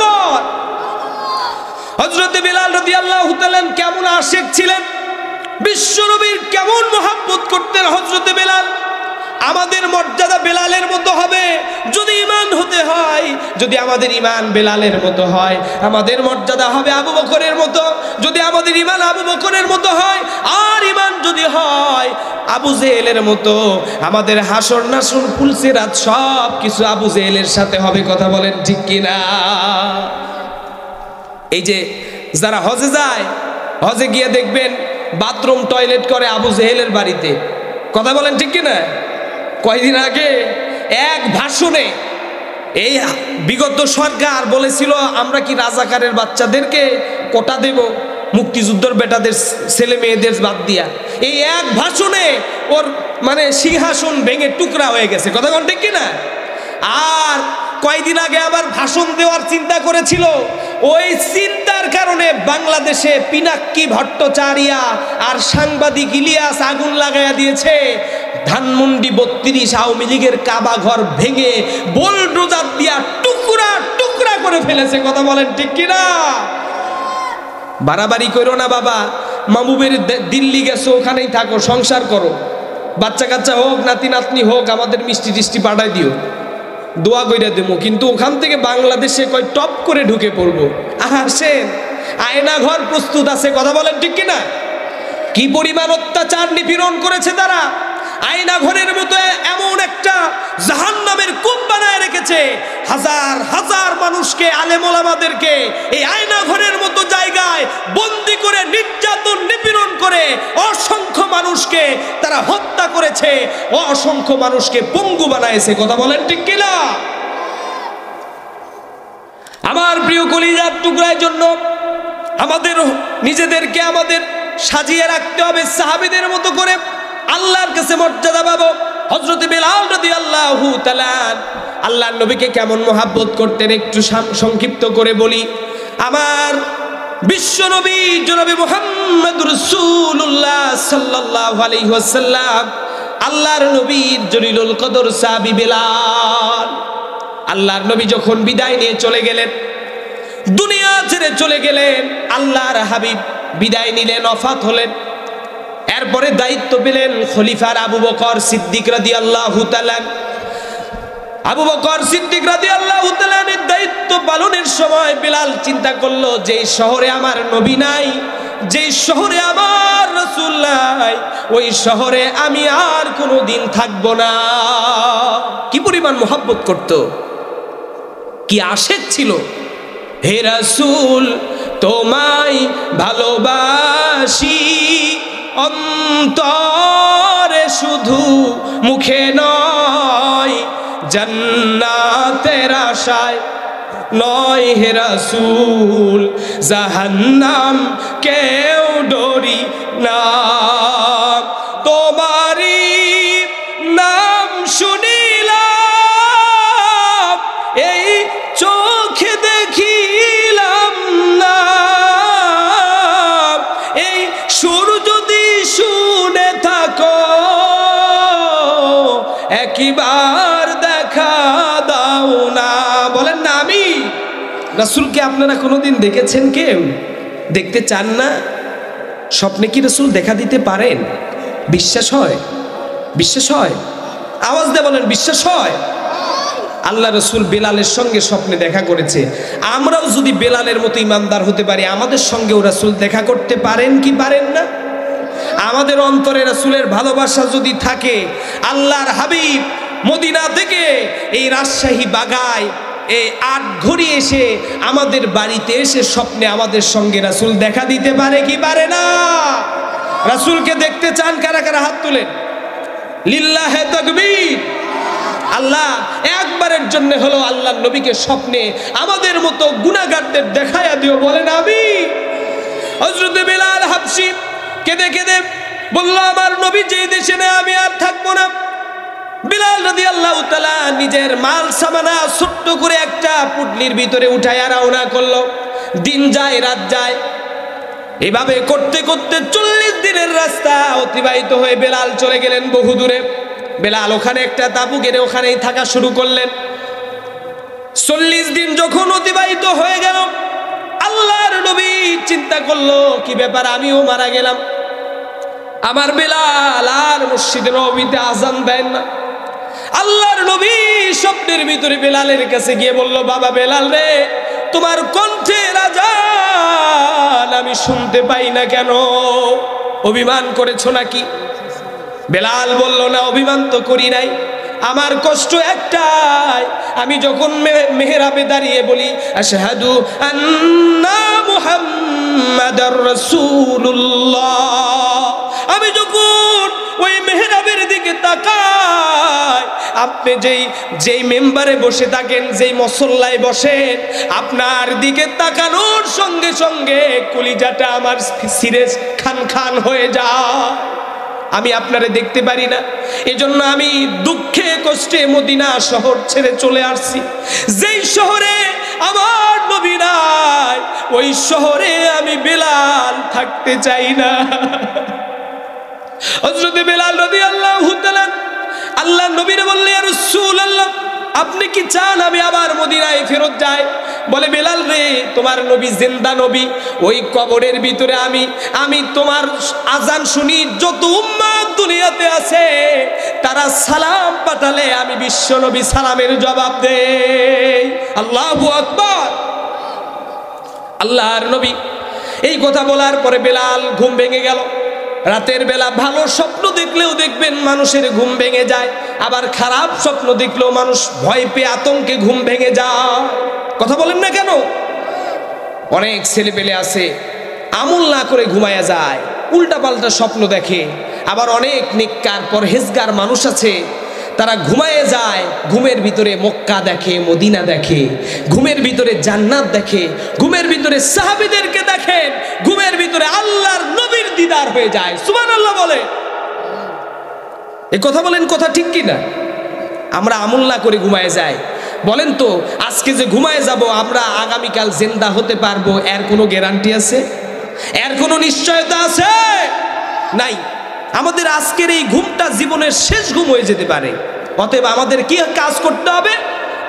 S1: হযরত বিলাল রাদিয়াল্লাহু তাআলা কেমন আশিক ছিলেন, বিশ্বনবীর কেমন মহব্বত করতেন হযরত বিলাল। আমাদের মর্যাদা বেলালের মতো হবে যদি ঈমান হতে হয়। যদি আমাদের ঈমান বেলালের মতো হয়, আমাদের মর্যাদা হবে আবু বকরের মতো। যদি আমাদের ঈমান আবু বকরের মতো হয়, আর ঈমান যদি হয় আবু জেহেলের মতো, আমাদের হাসর নাসর ফুলসিরাত সব কিছু আবু জেহেলের সাথে হবে। কথা বলেন ঠিক কিনা? এই যে যারা হজে যায়, হজে গিয়ে দেখবেন বাথরুম টয়লেট করে আবু জেহেলের বাড়িতে। কথা বলেন ঠিক কিনা? কয়দিন আগে এক ভাষণে এই বিগত সরকার বলেছিল আমরা কি রাজাকারের বাচ্চাদেরকে কোটা দেব, মুক্তিযুদ্ধের বেটাদের ছেলে মেয়েদের বাদ দিয়া। এই এক ভাষণে ওর মানে সিংহাসন ভেঙে টুকরা হয়ে গেছে, কথা কোন ঠিক কিনা? আর কয়দিন আগে আবার ভাষণ দেওয়ার চিন্তা করেছিল, ওই চিন্তার কারণে বাংলাদেশে পিনাক্কি ভট্টাচার্য আর সাংবাদিক ইলিয়াস আগুন লাগাইয়া দিয়েছে। ধানমন্ডি 32 আওয়ামী লীগের কাবা ঘর ভেঙে বুলডোজার দিয়া টুকরা টুকরা করে ফেলেছে, কথা বলেন ঠিক কিনা? বাড়াবাড়ি করো না বাবা, মামুবের দিল্লি গেছো, ওখানেই থাকো, সংসার করো, বাচ্চা কাচ্চা হোক, নাতি নাতনি হোক, আমাদের মিষ্টি টিষ্টি পাঠাই দিও, দোয়া কইরা দেবো। কিন্তু ওখান থেকে বাংলাদেশে কয় টপ করে ঢুকে পড়বো। আসেন, আয়না ঘর প্রস্তুত আছে, কথা বলেন ঠিক কিনা? কি পরিমাণ অত্যাচার নিপীড়ন করেছে তারা! আয়না ঘরের মতো এমন একটা জাহান্নামের কূপ বানায় রেখেছে, হাজার হাজার মানুষকে, আলেম ওলামাদেরকে এই আয়না ঘরের মতো জায়গায় বন্দি করে নির্যাতন নিপীড়ন করে অসংখ্য মানুষকে তারা হত্যা করেছে, অসংখ্য মানুষকে পঙ্গু বানাইছে, কথা বলেন ঠিক কিনা? আমার প্রিয় কলিজার টুকরার জন্য আমাদের নিজেদেরকে আমাদের সাজিয়ে রাখতে হবে সাহাবীদের মতো করে, আল্লাহর কাছে মর্যাদা পাবো। হযরত বেলাল রাদিয়াল্লাহু তাআলা আল্লাহর নবীকে কেমন মহব্বত করতেন একটু সংক্ষিপ্ত করে বলি। আমার বিশ্ব নবী জনাবে মুহাম্মদ রাসূলুল্লাহ সাল্লাল্লাহু আলাইহি ওয়াসাল্লাম, আল্লাহর নবীর জলিলুল কদর সাহাবী বেলাল। আল্লাহর নবী যখন বিদায় নিয়ে চলে গেলেন, দুনিয়া ছেড়ে চলে গেলেন, আল্লাহর হাবিব বিদায় নিলেন, ওফাত হলেন। এরপরে দায়িত্ব পেলেন খলিফার আবু বকর সিদ্দিক রাদিয়াল্লাহু তাআলা। আবু বকর সিদ্দিক রাদিয়াল্লাহু তাআলা এর দায়িত্ব পালনের সময় বেলাল চিন্তা করলো, যে শহরে আমার নবী নাই, যে শহরে আমার রাসূল নাই, ওই শহরে আমি আর কোনোদিন থাকবো না। কি পরিমাণ মহব্বত করত, কি আশেক ছিল! হে রাসূল, তোমায় ভালোবাসি অন্তরে, শুধু মুখে নয়, জান্নাতের আশায় নয়। হে রাসূল, জাহান্নাম কেউ ডরি না, তোমারই নাম শুনিলাম, এই চোখে দেখিলাম না, এই সুর যদি শুনে থাকো একবার দেখা দাও না। বলেন না, আমি রাসূলকে আপনারা কোনোদিন দেখেছেন? কেউ দেখতে চান না? স্বপ্নে কি রাসূল দেখা দিতে পারেন? বিশ্বাস হয়? বিশ্বাস হয়? আওয়াজ দিয়ে বলেন, বিশ্বাস হয়? আল্লাহ রাসূল বেলালের সঙ্গে স্বপ্নে দেখা করেছে। আমরাও যদি বেলালের মতো ইমানদার হতে পারি, আমাদের সঙ্গেও রাসূল দেখা করতে পারেন কি পারেন না? আমাদের অন্তরে রাসূলের ভালোবাসা যদি থাকে, আল্লাহর হাবিব মদিনা থেকে এই রাজশাহী বাগায় এই ৮ ঘড়ি এসে আমাদের বাড়িতে এসে স্বপ্নে আমাদের সঙ্গে রাসূল দেখা দিতে পারে কি পারে না? রাসূলকে দেখতে চান কারা কারা? হাত তুলেন। লিল্লাহে তাকবীর। আল্লাহ একবারের জন্য হলো আল্লাহর নবীকে স্বপ্নে আমাদের মতো গুনাহগারদের দেখায়া দিও, বলেন আমি। হযরত বেলাল হাবশী কেঁদে কেঁদে বলল, আমার নবী যেই দেশে নেই আমি আর থাকবো না। বেলাল রাদিয়াল্লাহু তাআলা নিজের মাল সামানা ছোট্ট করে একটা পুটলির ভিতরে উঠায়া রওনা করলো। দিন যায় রাত যায়, এভাবে করতে করতে 40 দিনের রাস্তা অতিবাহিত হয়ে বেলাল চলে গেলেন বহু দূরে। বেলাল ওখানে একটা তাঁবু গেড়ে ওখানেই থাকা শুরু করলেন। 40 দিন যখন অতিবাহিত হয়ে গেল, আল্লাহর নবী চিন্তা করলো, কি ব্যাপার, আমিও মারা গেলাম, আমার বেলাল আর মসজিদে নববীতে আযান দেন না। আল্লাহর নবী স্বপ্নের ভিতরে বেলালের কাছে গিয়ে বলল, বাবা বেলাল রে, তোমার কণ্ঠের আযান আমি শুনতে পাই না কেন? অভিমান করেছো নাকি? বেলাল বলল, না, অভিমান তো করি নাই, আমার কষ্ট একটাই, আমি যখন মেহরাবে দাঁড়িয়ে বলি আশহাদু আন্না মুহাম্মাদার রাসূলুল্লাহ, আমি যখন ওই মেহরাবের দিকে তাকায়, আপনি যেই মেম্বারে বসে থাকেন, যেই মসল্লায় বসেন, আপনার দিকে তাকানোর সঙ্গে সঙ্গে কলিজাটা আমার সিরেজ খান খান হয়ে যায়। আমি আপনারে দেখতে পারি না, এজন্য আমি দুঃখে কষ্টে মদিনা শহর ছেড়ে চলে আসছি। যেই শহরে আমার নবী নাই, ওই শহরে আমি বেলাল থাকতে চাই না। হযরত বেলাল রাদিয়াল্লাহু তাআলা আল্লাহর নবীরে বললেন, ইয়া রাসূলুল্লাহ, আপনি কি চান আমি আবার মদিনায় ফেরত যাই? বলে, বেলাল রে, তোমার নবী জিন্দা নবী, ওই কবরের ভিতরে আমি তোমার আজান শুনি, যত উম্মত দুনিয়াতে আছে তারা সালাম পাঠালে আমি বিশ্ব নবী সালামের জবাব দেই। আল্লাহু আকবার। আল্লাহর নবী এই কথা বলার পরে বেলাল ঘুম ভেঙে গেল। রাতের বেলা ভালো স্বপ্ন দেখলেও দেখবেন মানুষের ঘুম ভেঙে যায়, আবার খারাপ স্বপ্ন দেখলেও মানুষ ভয় পেয়ে আতঙ্কে ঘুম ভেঙে যায়। কথা বলেন না কেন? অনেক ছেলে পেলে আছে আমল না করে ঘুমায়া যায়, উল্টা পাল্টা স্বপ্ন দেখে। আবার অনেক নেককার পরহেজগার মানুষ আছে, তারা ঘুমায়ে যায়, ঘুমের ভিতরে মক্কা দেখে, মদিনা দেখে, ঘুমের ভিতরে জান্নাত দেখে, ঘুমের ভিতরে সাহাবীদেরকে দেখেন, ঘুমের ভিতরে আল্লাহর নবীর দিদার হয়ে যায়। সুবহানাল্লাহ বলে। এই কথা বলেন, কথা ঠিক কি না? আমরা আমল না করে ঘুমায়ে যাই। বলেন তো, আজকে যে ঘুমায়ে যাব আমরা আগামীকাল জিন্দা হতে পারবো, এর কোনো গ্যারান্টি আছে? এর কোনো নিশ্চয়তা আছে? নাই। আমাদের আজকের এই ঘুমটা জীবনের শেষ ঘুম হয়ে যেতে পারে। অতএব আমাদের কি কাজ করতে হবে?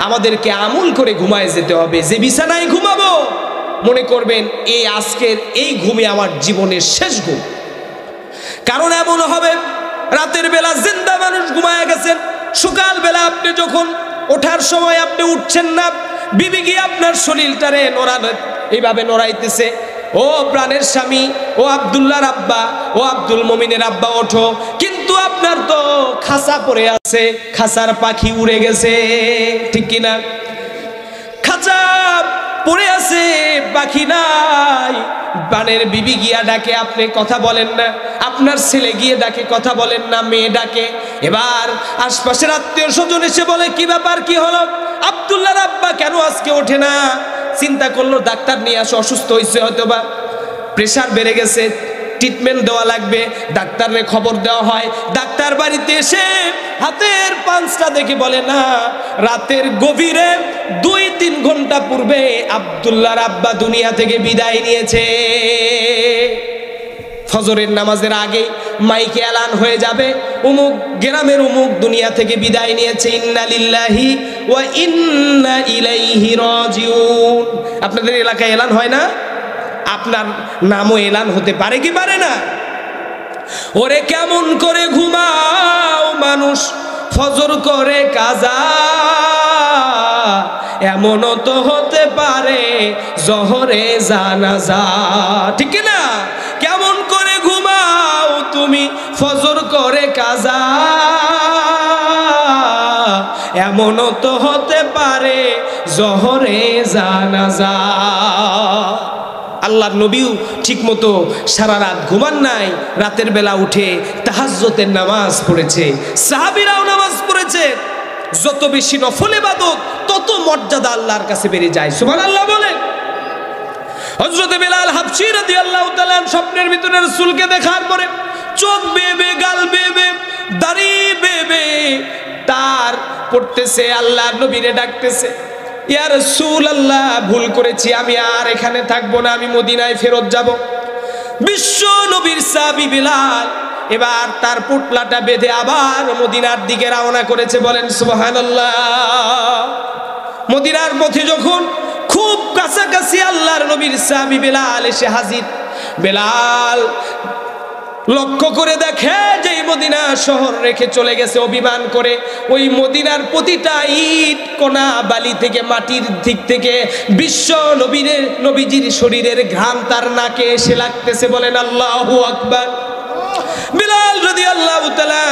S1: আমাদেরকে আমল করে ঘুমায় যেতে হবে। যে বিছানায় ঘুমাবো মনে করবেন এই আজকের এই ঘুমে আমার জীবনের শেষ ঘুম। কারণ এমন হবে, রাতের বেলা জিন্দা মানুষ ঘুমায় গেছেন, সকালবেলা আপনি যখন ওঠার সময় আপনি উঠছেন না, বিবি গিয়ে আপনার শরীরটারে এইভাবে নড়াইতেছে, ও প্রাণের স্বামী, ও আব্দুল্লাহর আব্বা, ও আব্দুল মমিনের আব্বা, ওঠো। কিন্তু আপনার তো খাঁচা পড়ে আছে, খাঁচার পাখি উড়ে গেছে, ঠিক কিনা? খাঁচা পড়ে আছে, পাখি নাই। প্রাণের বিবি গিয়া ডাকে, আপনি কথা বলেন না। আপনার ছেলে গিয়ে ডাকে, কথা বলেন না। মেয়ে ডাকে। এবার আশপাশের আত্মীয় স্বজন এসে বলে, কি ব্যাপার, কি হলো? আব্দুল্লাহর আব্বা কেন আজকে ওঠে না? চিন্তা করলো ডাক্তার নিয়ে আসো, অসুস্থ হয়েছে, হয়তো বা প্রেশার বেড়ে গেছে, ট্রিটমেন্ট দেওয়া লাগবে। ডাক্তারের খবর দেওয়া হয়। ডাক্তার বাড়িতে এসে হাতের পাঁচটা দেখে বলে, না, রাতের গভীরে 2-3 ঘন্টা পূর্বে আব্দুল্লাহর আব্বা দুনিয়া থেকে বিদায় নিয়েছে। ফজরের নামাজের আগে মাইকে এলান হয়ে যাবে, অমুক গ্রামের অমুক দুনিয়া থেকে বিদায় নিয়েছে, ইন্না লিল্লাহি ওয়া ইন্না ইলাইহি রাজিউন। আপনাদের এলাকায় এলান হয় না? আপনার নামও এলান হতে পারে কি পারে না? ওরে কেমন করে ঘুমাও মানুষ, ফজর করে কাজা, এমনও তো হতে পারে জোহরে জানাজা, ঠিক না? কেমন করে ঘুমাও তুমি, ফজর করে কাজা, এমনও তো হতে পারে জোহরে জানাজা। আল্লাহর নবীও ঠিক মতো সারা রাত ঘুমান নাই, রাতের বেলা উঠে তাহাজ্জুদের নামাজ পড়েছে, সাহাবীরাও নামাজ পড়েছে। যত বেশি নফল ইবাদত তত মর্যাদা আল্লাহর কাছে বেড়ে যায়। সুবহানাল্লাহ বলেন। হযরত বেলাল হাবশী রাদিয়াল্লাহু তাআলা স্বপ্নের ভিতরে রাসূলকে দেখার পরে চোখ বেয়ে গাল বেয়ে দাড়ি বেয়ে তার পড়তেছে, আল্লাহর নবীরে ডাকতেছে, ইয়া রাসূলুল্লাহ, ভুল করেছি, আমি আর এখানে থাকবো না, আমি মদিনায় ফেরত যাব। বিশ্ব নবীর সাহাবী বেলাল এবার তার পুটলাটা বেঁধে আবার মদিনার দিকে রওনা করেছে। বলেন সুবহানাল্লাহ। মদিনার পথে যখন খুব কাছাকাছি আল্লাহর নবীর সাহাবী বেলাল এসে হাজির, বেলাল লক্ষ্য করে দেখে যে মদিনা শহর রেখে চলে গেছে অভিমান করে। ওই মদিনার প্রতিটা ইট কোনা বালি থেকে মাটির দিক থেকে বিশ্ব নবীজির শরীরের ঘাম তার নাকে এসে লাগতেছে। বলেন আল্লাহু আকবার। বেলাল রাদিয়াল্লাহু তাআলা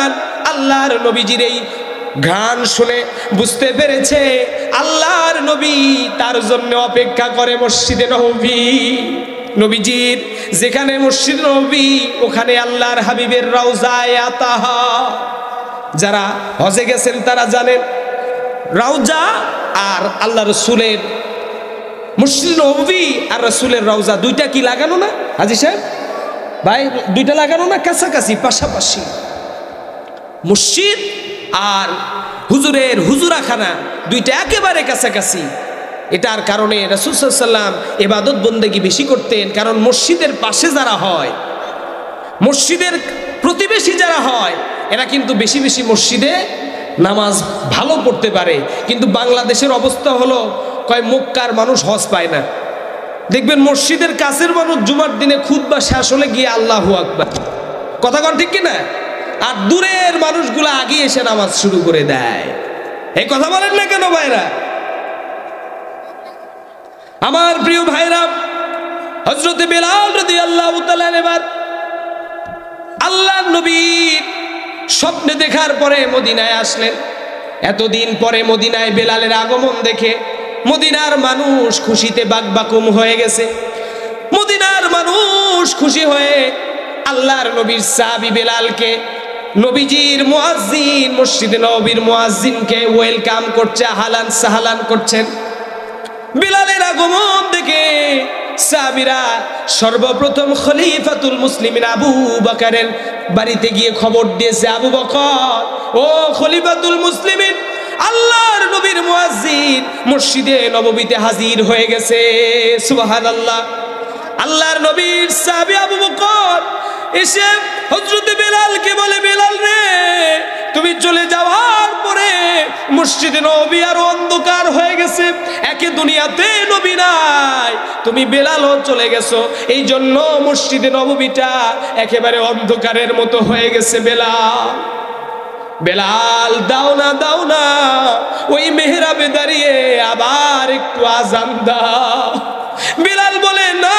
S1: আল্লাহর নবীজির এই গান শুনে বুঝতে পেরেছে আল্লাহর নবী তার জন্য অপেক্ষা করে মসজিদে নববী। নবীজির যেখানে মসজিদ নববী ওখানে আল্লাহর হাবিবের রওজায়ে আতাহা। যারা হজে গেছেন তারা জানেন রওজা আর আল্লাহ রসুলের মসজিদ নববী আর রসুলের রওজা দুইটা কি লাগানো না হাজী সাহেব ভাই? দুইটা লাগানো না, কাছাকাছি পাশাপাশি। মসজিদ আর হুজুরের হুজুরাখানা দুইটা একেবারে কাছাকাছি। এটার কারণে রাসূল সাল্লাল্লাহু আলাইহি ওয়াসাল্লাম ইবাদত বন্দেগী বেশি করতেন, কারণ মসজিদের পাশে যারা হয়, মসজিদের প্রতিবেশী যারা হয়, এরা কিন্তু বেশি বেশি মসজিদে নামাজ ভালো পড়তে পারে। কিন্তু বাংলাদেশের অবস্থা হলো কয় মক্কার মানুষ হজ পায় না। দেখবেন মসজিদের কাছের মানুষ জুমার দিনে খুতবা শেষ হলে গিয়ে আল্লাহু আকবার, কথা কন ঠিক কিনা? আর দূরের মানুষগুলো আগে এসে নামাজ শুরু করে দেয়। এই কথা বলেন না কেন ভাইরা? আমার প্রিয় ভাইরা, হযরতে বেলাল রাদিয়াল্লাহু তাআলা এবার আল্লাহর নবীর স্বপ্নে দেখার পরে মদিনায় আসলেন। এতদিন পরে মদিনায় বেলালের আগমন দেখে মদিনার মানুষ খুশিতে বাকবাকুম হয়ে গেছে। মদিনার মানুষ খুশি হয়ে আল্লাহর নবীর সাহাবী বেলালকে, নবীজির মুয়াজ্জিন, মসজিদে নববীর মুয়াজ্জিনকে ওয়েলকাম করছে, আহলান সাহলান করছেন। বেলালের আগমন দেখে সাহাবীরা সর্বপ্রথম খলিফাতুল মুসলিমিন আবু বকরের বাড়িতে গিয়ে খবর দিয়েছে, আবু বকর, ও খলিফাতুল মুসলিমিন, আল্লাহর নবীর মুয়াজ্জিন মসজিদে নববীতে হাজির হয়ে গেছে। সুবহানাল্লাহ। আল্লাহর নবীর সাহাবী আবু বকর এসে হযরত বেলালকে বলে, বেলাল রে, তুমি চলে যাওয়ার পরে মসজিদে নববী আর অন্ধকার হয়ে গেছে, একে দুনিয়াতে নবী নাই, তুমি বেলালও চলে গেছো, এই জন্য মসজিদে নববীটা একেবারে অন্ধকারের মতো হয়ে গেছে। বেলাল, বেলাল দাও না ওই মেহরাবে দাঁড়িয়ে আবার একটু আজান দাও। বেলাল বলে, না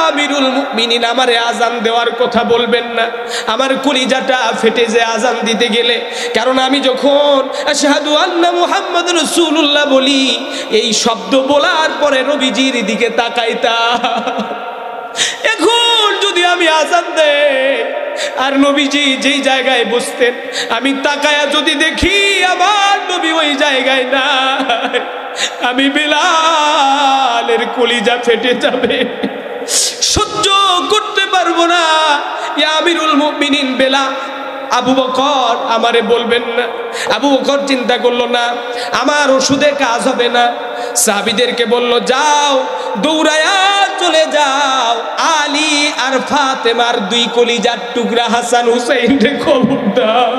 S1: আমিরুল মুমিনিন, আমারে আজান দেওয়ার কথা বলবেন না, আমার কলিজাটা ফেটে যায় আজান দিতে গেলে, কারণ আমি যখন আশহাদু আন্না মুহাম্মাদুর রাসূলুল্লাহ বলি, এই শব্দ বলার পরে নবীজির দিকে তাকাইতাম। এখন যদি আমি আজান দেই আর নবীজি যেই জায়গায় বসতেন, আমি তাকায়া যদি দেখি আমার নবী ওই জায়গায় না, আমি বেলালের কলিজা ফেটে যাবে, সহ্য করতে পারবো না। ইয়া আমিরুল মুমিনিন বেলাল, আবু বকর আমারে বলবেন না। আবু বকর চিন্তা করলো না, আমার ওষুধে কাজ হবে না, সাহাবীদেরকে বলল, যাও দৌড়ায়া চলে যাও, আলী আর ফাতেমার দুই কলিজার টুকরা হাসান হুসাইন রে খবর দাও।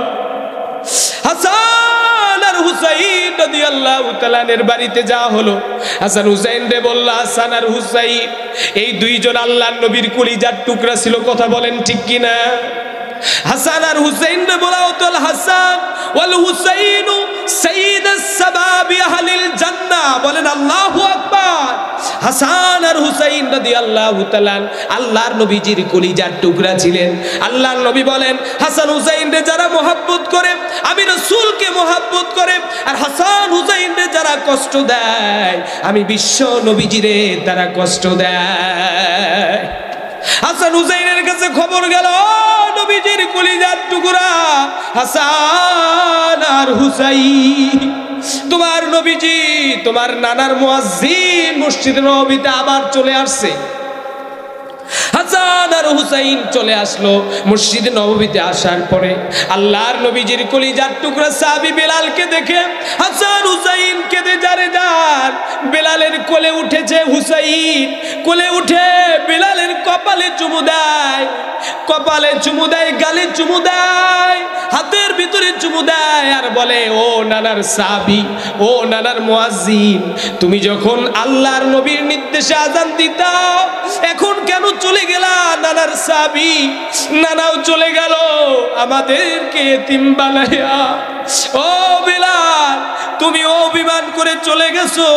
S1: হাসান আর হুসাইন রাদিয়াল্লাহু তাআলা এর বাড়িতে যাওয়া হলো। হাসান হুসাইন রে বলল, হাসান আর হুসাইন এই দুইজন আল্লাহর নবীর কলিজার টুকরা ছিল, কথা বলেন ঠিক কিনা? হাসান আর হুসাইন রে বলা হতো, হাসান ওয়াল হুসাইনু সাইয়্যিদুস শাবাবি আহলিল জান্নাহ, বলেন আল্লাহু আকবার। হাসান আর হুসাইন রাদিয়াল্লাহু তাআলা আল্লাহর নবীজির কলিজার টুকরা ছিলেন। আল্লাহর নবী বলেন, হাসান হুসাইন রে যারা মহব্বত করে, আমি রাসূলকে মহব্বত করে, আর হাসান হুসাইন রে যারা কষ্ট দেয়, আমি বিশ্ব নবীজিরে তারা কষ্ট দেয়। হাসান হুসাইনের কাছে খবর গেল, নবীজির কলিজার টুকরা হাসান আর হুসাইন, তোমার নবীজি, তোমার নানার মুয়াজ্জিন মসজিদে নববীতে আবার চলে আসছে। হাসান আর হুসাইন চলে আসলো। মসজিদে নববীতে আসার পরে আল্লাহর নবীজির কলিজার টুকরা সাহাবী বেলালকে দেখে হাসান হুসাইন কেঁদে যারে যার। বেলালের কোলে উঠেছে হুসাইন, কোলে উঠে বেলালের কপালে চুমু দেয়, কপালে চুমু দেয়, গালে চুমু দেয়, হাতের ভিতরে চুমু দেয়, আর বলে, ও নানার সাহাবী, ও নানার মুয়াজ্জিন, তুমি যখন আল্লাহর নবীর নির্দেশে আযান দিতা, এখন কেন চলে গেলা নানার সাহাবী? নানাও চলে গেল আমাদেরকে এতিম বানায়া। ও বেলাল, তুমি অভিমান করে চলে গেছো,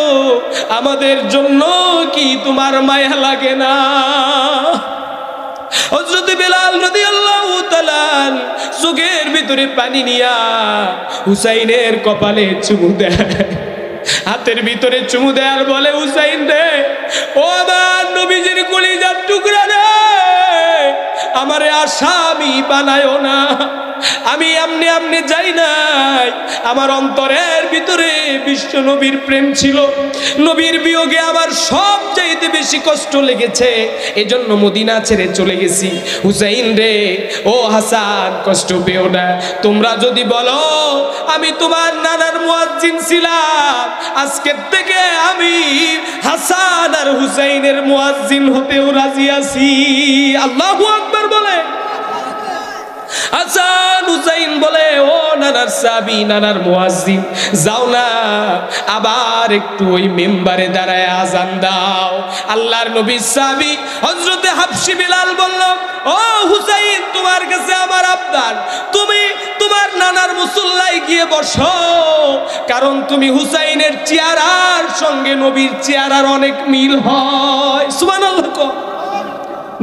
S1: আমাদের জন্য কি তোমার মায়া লাগে না? হযরত বেলাল রাদিয়াল্লাহু তাআলা চোখের ভিতরে পানি নিয়া হুসাইনের কপালে চুমু দেয়, হাতের ভিতরে চুমু দেয়, আর বলে, হুসাইন রে, ও আমার নবীজির কলিজার টুকরা রে, আমারে আসামি বানায়ো না। আমি আমনে আমনে যাই নাই, আমার অন্তরের ভিতরে বিশ্ব নবীর প্রেম ছিল। নবীর বিয়োগে আমার সব চাইতে বেশি কষ্ট লেগেছে, এজন্য মদিনা ছেড়ে চলে গেছি। হুসাইন রে, ও হাসান, কষ্ট পেও না। তোমরা যদি বলো আমি তোমার নানার মুয়াজ্জিন ছিলাম, আজকের থেকে আমি হাসান আর হুসাইনের মুয়াজ্জিন হতেও রাজি আছি। আল্লাহু আকবার বলে। হাসান হুসাইন বলে, ও নানার সাহাবী, নানার মুয়াজ্জিন, যাও না, আবার একটু ওই মেম্বারে দাঁড়ায় আজান দাও। আল্লাহর নবীর সাহাবী হযরতে হাবশী বিলাল বলল, ও হুসাইন, তোমার কাছে আমার আবদার, তুমি তোমার নানার মুসল্লায় গিয়ে বসো, কারণ তুমি হুসাইনের চেহারার সঙ্গে নবীর চেহারার অনেক মিল হয়। সুবহানাল্লাহ।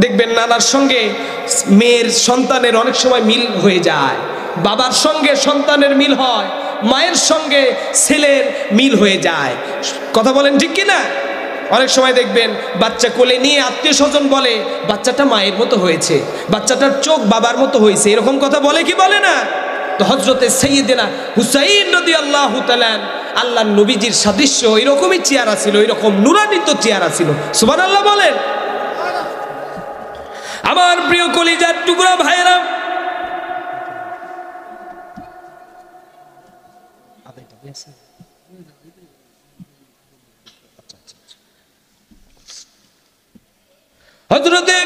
S1: দেখবেন নানার সঙ্গে মেয়ের সন্তানের অনেক সময় মিল হয়ে যায়, বাবার সঙ্গে সন্তানের মিল হয়, মায়ের সঙ্গে ছেলের মিল হয়ে যায়। কথা বলেন ঠিক কি না? অনেক সময় দেখবেন বাচ্চা কোলে নিয়ে আত্মীয় স্বজন বলে বাচ্চাটা মায়ের মতো হয়েছে, বাচ্চাটার চোখ বাবার মতো হয়েছে, এরকম কথা বলে কি বলে না? তো হযরতে সাইয়্যিদিনা হুসাইন রাদিয়াল্লাহু তাআলা আল্লাহর নবীজির সাদৃশ্য এরকমই চেহারা ছিল, এরকম নুরান্বিত চেহারা ছিল। সুবহানাল্লাহ বলেন। আমার প্রিয় কলিজার টুকরা ভাইরা, হযরতে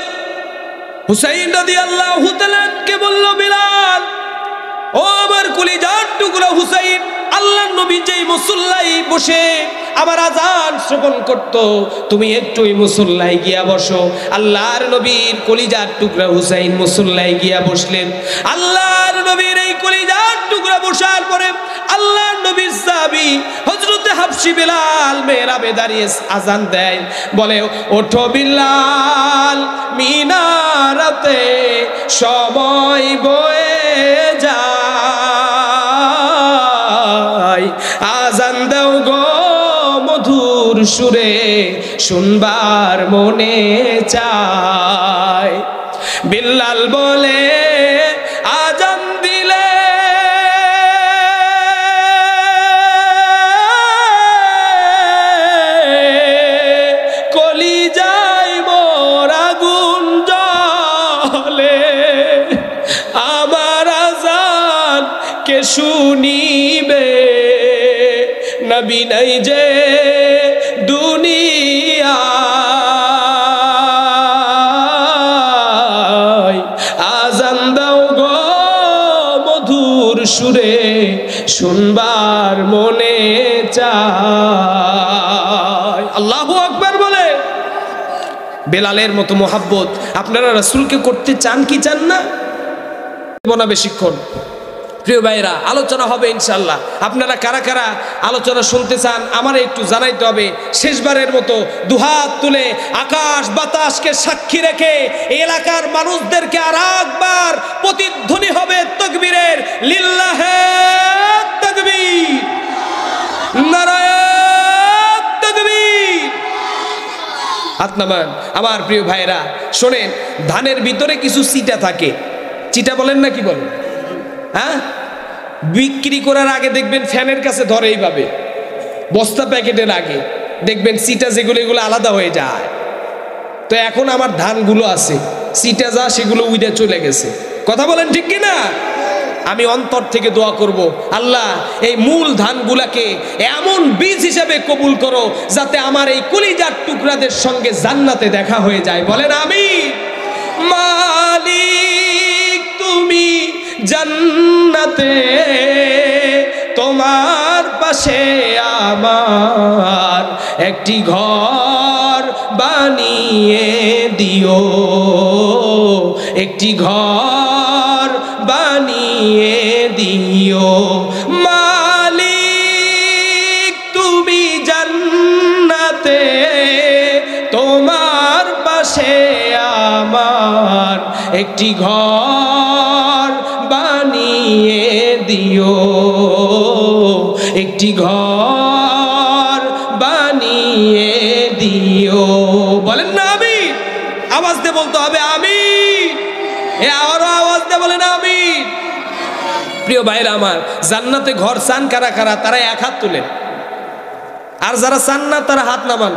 S1: হুসাইন রাদিয়াল্লাহু তাআলা কে বলল, বিলাল, ও আমার কলিজার টুকরা হুসাইন, আল্লাহর নবী যেই মুসল্লায় বসে আবার আজান শ্রবণ করত, তুমি একটু ওই মুসল্লায় গিয়া বসো। আল্লাহর নবীর কলিজার টুকরা হুসাইন মুসল্লায় গিয়া বসলেন। আল্লাহর নবীর এই কলিজার টুকরা বসার পরে আল্লাহর নবীর সাহাবী হযরতে হাবশী বিলাল মেহরাবে দাঁড়িয়ে আজান দেয়, বলে, ওঠো বিলাল, মিনারাতে সময় বয়ে যায়, আজান দাও গো মধুর সুরে, শুনবার মনে চায়। বিল্লাল বলে, আজান দিলে কলিজায় মোর আগুন জ্বলে, আমার আজান কে শুনিবে, নবী নাই যে দুনিয়ায়, আজান দাও গো মধুর সুরে, শুনবার মনে চায়। আল্লাহু আকবার বলে। বেলালের মতো মোহাব্বত আপনারা রাসূলকে করতে চান কি চান না? না বেশিক্ষণ প্রিয় ভাইরা, আলোচনা হবে ইনশাআল্লাহ। আপনারা কারা কারা আলোচনা শুনতে চান আমারে একটু জানাইতে হবে। শেষবারের মতো দুহাত তুলে আকাশ বাতাসকে সাক্ষী রেখে এই এলাকার মানুষদেরকে আর একবার প্রতিধ্বনি হবে তাকবীরের, লিল্লাহে তাকবীর, নারায়ে তাকবীর। হাত নামান। আমার প্রিয় ভাইরা শোনেন, ধানের ভিতরে কিছু চিটা থাকে, চিটা বলেন না কি বলেন? হ্যাঁ, বিক্রি করার আগে দেখবেন ফ্যানের কাছে ধরে এইভাবে, বস্তা প্যাকেটের আগে দেখবেন চিটা যেগুলো এগুলো আলাদা হয়ে যায়। তো এখন আমার ধানগুলো আছে, চিটা যা সেগুলো উইডে চলে গেছে। কথা বলেন ঠিক কি না? আমি অন্তর থেকে দোয়া করব, আল্লাহ এই মূল ধানগুলাকে এমন বীজ হিসেবে কবুল করো যাতে আমার এই কলিজার টুকরাদের সঙ্গে জান্নাতে দেখা হয়ে যায়। বলেন আমিন। মালিক তুমি জান্নাতে, তোমার পাশে আমার একটি ঘর বানিয়ে দিও, একটি ঘর বানিয়ে দিও। মালিক তুমি জান্নাতে, তোমার পাশে আমার একটি ঘর বানিয়ে দিও, একটি ঘর বানিয়ে দিও। বলেন না আমিন। আওয়াজ দিয়ে বলতে হবে আমিন। আরো আওয়াজ দিয়ে বলেন আমিন। প্রিয় ভাইরা আমার, জান্নাতে ঘর চান কারা কারা? তারা এক হাত তুলেন, আর যারা চান না তারা হাত নামান।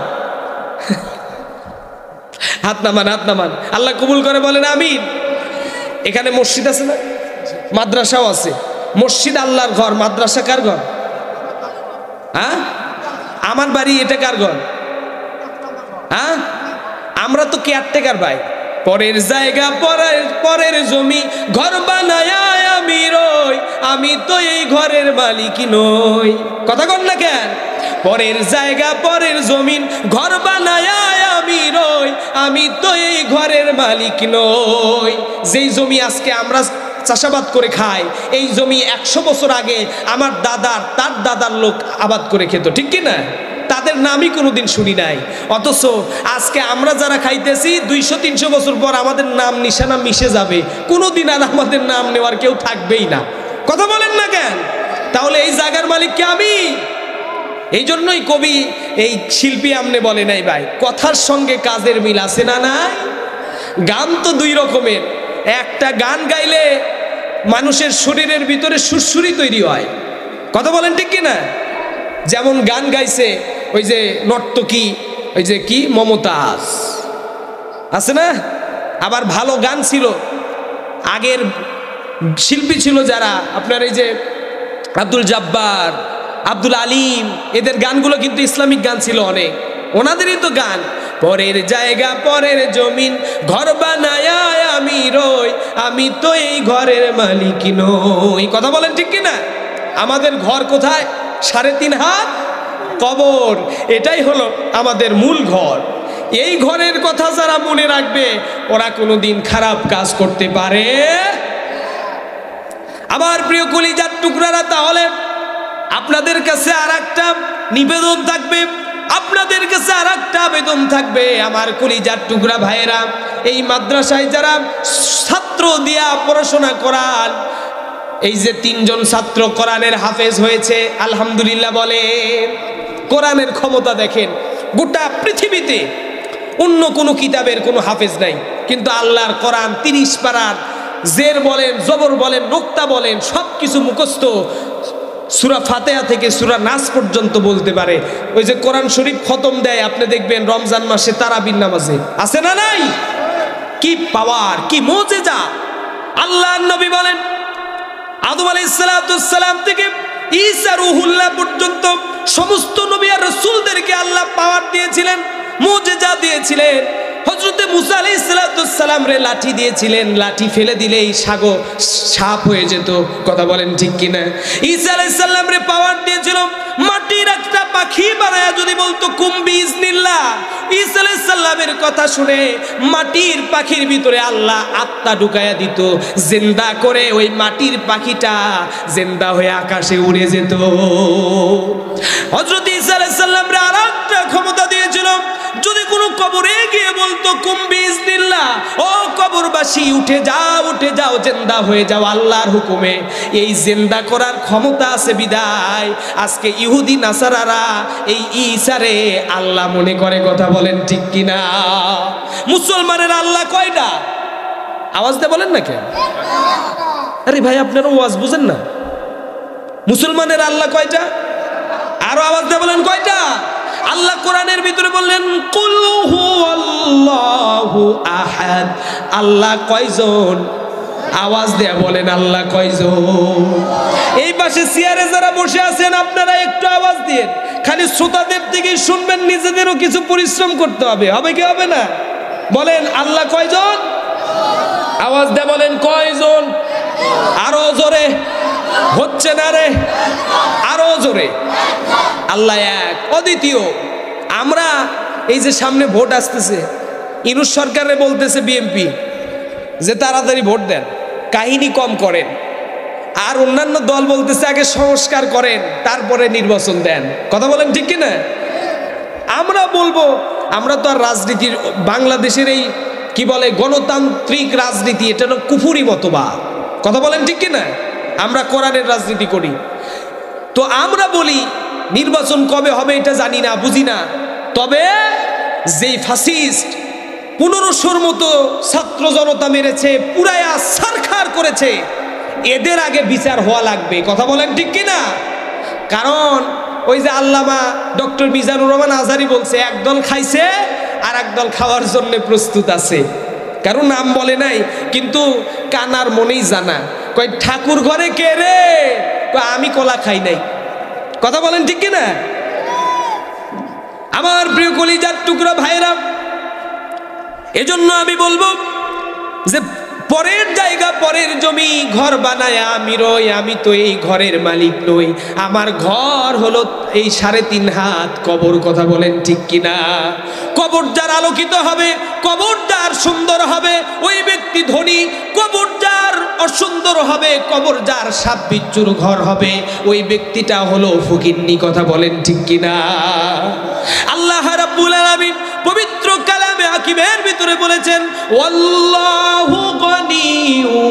S1: হাত নামান, হাত নামান। আল্লাহ কবুল করে বলেন আমিন। এখানে মসজিদ আছে না? মাদ্রাসাও আছে। মসজিদ আল্লাহর ঘর, মাদ্রাসা কার ঘর? হ্যাঁ, আমার বাড়ি, এটা কার ঘর? হ্যাঁ, আমরা তো কেয়ারটেকার ভাই। পরের জায়গা পরের জমি, ঘর বানায় আমি রই, আমি তো এই ঘরের মালিক নই। কথা কন না কেন? পরের জায়গা পরের জমিন, ঘর বানায় আমি রই, আমি তো এই ঘরের মালিক নই। যেই জমি আজকে আমরা চাষাবাদ করে খাই, এই জমি 100 বছর আগে আমার দাদার তার দাদার লোক আবাদ করে খেত, ঠিক কি না? তাদের নামই কোনোদিন শুনি নাই। অথচ আজকে আমরা যারা খাইতেছি 200-300 বছর পর আমাদের নাম নিশানা মিশে যাবে, কোনোদিন আর আমাদের নাম নেওয়ার কেউ থাকবেই না। কথা বলেন না কেন? তাহলে এই জায়গার মালিক কে? আমি। এই জন্যই কবি, এই শিল্পী আমনে বলে নাই ভাই, কথার সঙ্গে কাজের মিল আছে না নাই? গান তো 2 রকমের। একটা গান গাইলে মানুষের শরীরের ভিতরে সুরসুরি তৈরি হয়। কথা বলেন ঠিক কি না? যেমন গান গাইছে ওই যে নর্তকী, ওই যে কি মমতাজ আছে না? আবার ভালো গান ছিল, আগের শিল্পী ছিল যারা, আপনার এই যে আব্দুল জব্বার, আব্দুল আলিম, এদের গানগুলো কিন্তু ইসলামিক গান ছিল অনেক। ওনাদেরই তো গান, পরের জায়গা পরের জমিন, ঘর বানায় আমি রই, আমি তো এই ঘরের মালিক নই। কথা বলেন ঠিক কি না? আমাদের ঘর কোথায়? 3.5 হাত কবর, এটাই হলো আমাদের মূল ঘর। এই ঘরের কথা যারা মনে রাখবে, ওরা কোনোদিন খারাপ কাজ করতে পারে। আমার প্রিয় কলিজার টুকরারা, তাহলে আপনাদের কাছে আরেকটা নিবেদন থাকবে, আপনাদের কাছে আরেকটা আবেদন থাকবে। আমার কলিজার টুকরা ভাইয়েরা, এই মাদ্রাসায় যারা ছাত্র দিয়া পড়াশোনা করান, এই যে 3 জন ছাত্র কোরআনের হাফেজ হয়েছে, আলহামদুলিল্লাহ বলেন। কোরআনের ক্ষমতা দেখেন, গোটা পৃথিবীতে অন্য কোনো কিতাবের কোনো হাফেজ নাই, কিন্তু আল্লাহর কোরআন 30 পারার জের বলেন, জবর বলেন, নোক্তা বলেন, সব কিছু মুখস্থ। সূরা ফাতিহা থেকে সূরা নাস পর্যন্ত বলতে পারে। ওই যে কোরআন শরীফ খতম দেয়, আপনি দেখবেন রমজান মাসে তারাবির নামাজে, আছে না নাই? কি পাওয়ার, কি মুজিজা! আল্লাহর নবী বলেন, আদম আলাইহিস সালাম থেকে ঈসা রূহুল্লাহ পর্যন্ত সমস্ত নবী আর রাসূলদেরকে আল্লাহ পাওয়ার দিয়েছিলেন, মুজিজা দিয়েছিলেন। হযরতে মুসা আলাইহিস সালাম রে লাঠি দিয়েছিলেন, লাঠি ফেলে দিলেই সাপ হয়ে যেত। কথা বলেন ঠিক কিনা? ঈসা আলাইহিস সালাম রে পাওয়ার দিয়েছিল, মাটির একটা পাখি বানায়া যদি বলতো কুম বিইজনিল্লাহ, ঈসা আলাইহিস সালামের কথা শুনে মাটির পাখির ভিতরে আল্লাহ আত্মা ঢুকায়া দিত, জিন্দা করে ওই মাটির পাখিটা জিন্দা হয়ে আকাশে উড়ে যেত। হযরত ঈসা আলাইহিস সালাম রে আরেকটা ক্ষমতা দিয়েছিল, যদি কোনো কবরে গিয়ে বলতো কুম বিইজনিল্লাহ, ও কবরবাসী উঠে যাও, জিন্দা হয়ে যাও আল্লাহর হুকুমে। এই জিন্দা করার ক্ষমতা আছে বিদায় আজকে ইহুদি নাসারারা এই ঈসারে আল্লাহ মনে করে। কথা বলেন ঠিক কিনা? মুসলমানের আল্লাহ কয়টা? আওয়াজ দিয়ে বলেন না কেন? আরে ভাই, আপনারা ওয়াজ বুঝেন না? মুসলমানের আল্লাহ কয়টা? আরো আওয়াজ দিয়ে বলেন কয়টা? আল্লাহ কোরআনের ভিতরে বললেন, কুল হুয়াল্লাহু আহাদ। আল্লাহ কয়জন? আওয়াজ দেয়া বলেন আল্লাহ কয়জন? এই পাশে চেয়ারে যারা বসে আছেন, আপনারা একটু আওয়াজ দিন। খালি শ্রোতাদের দিকেই শুনবেন, নিজেদেরও কিছু পরিশ্রম করতে হবে। হবে কি হবে না? বলেন আল্লাহ কয়জন? আওয়াজ দেয়া বলেন কয়জন? আরো জোরে। হচ্ছে না রে? আরো জোরে। আল্লাহ এক, অদ্বিতীয়। আমরা এই যে সামনে ভোট আসতেছে, ইউনূস সরকারে বলতেছে বিএনপি যে তাড়াতাড়ি ভোট দেন, কাহিনী কম করেন, আর অন্যান্য দল বলতেছে আগে সংস্কার করেন তারপরে নির্বাচন দেন। কথা বলেন ঠিক কিনা? আমরা বলবো, আমরা তো আর রাজনীতির, বাংলাদেশের এই কি বলে গণতান্ত্রিক রাজনীতি, এটা হলো কুফুরি মতবাদ। কথা বলেন ঠিক কিনা? আমরা কোরআনের রাজনীতি করি। তো আমরা বলি নির্বাচন কবে হবে এটা জানি না, বুঝি না। তবে যেই ফাসিস্ট 1500-র মতো ছাত্র জনতা মেরেছে, পুরায়া ছারখার করেছে। এদের আগে বিচার হওয়া লাগবে, কথা বলেন ঠিক কিনা? কারণ ওই যে আল্লামা ডক্টর মিজানুর রহমান আজহারি বলছে, একদল খাইছে আর একদল খাওয়ার জন্য প্রস্তুত আছে। কারণ নাম বলে নাই, কিন্তু কানার মনেই জানা। কয় ঠাকুর ঘরে কে রে? কয় আমি কলা খাই নাই। কথা বলেন ঠিক কিনা? আমার প্রিয় কলিজার টুকরা ভাইরা, এজন্য আমি বলবো যে পরের জায়গা, পরের জমি, ঘর বানায় আমি রই, আমি তো এই ঘরের মালিক নই। আমার ঘর হলো এই 3.5 হাত কবর। কথা বলেন ঠিক কিনা? কবর যার আলোকিত হবে, কবর যার সুন্দর হবে, ওই ব্যক্তি ধনী। কবর যার অসুন্দর হবে, কবর যার সাপ বিচ্ছুর ঘর হবে, ওই ব্যক্তিটা হলো ফকিন্নি। কথা বলেন ঠিক কিনা? আল্লাহ রাব্বুল আলামিন পবিত্র কালামে হাকিমের ভিতরে বলেছেন, ওয়াল্লাহু গনি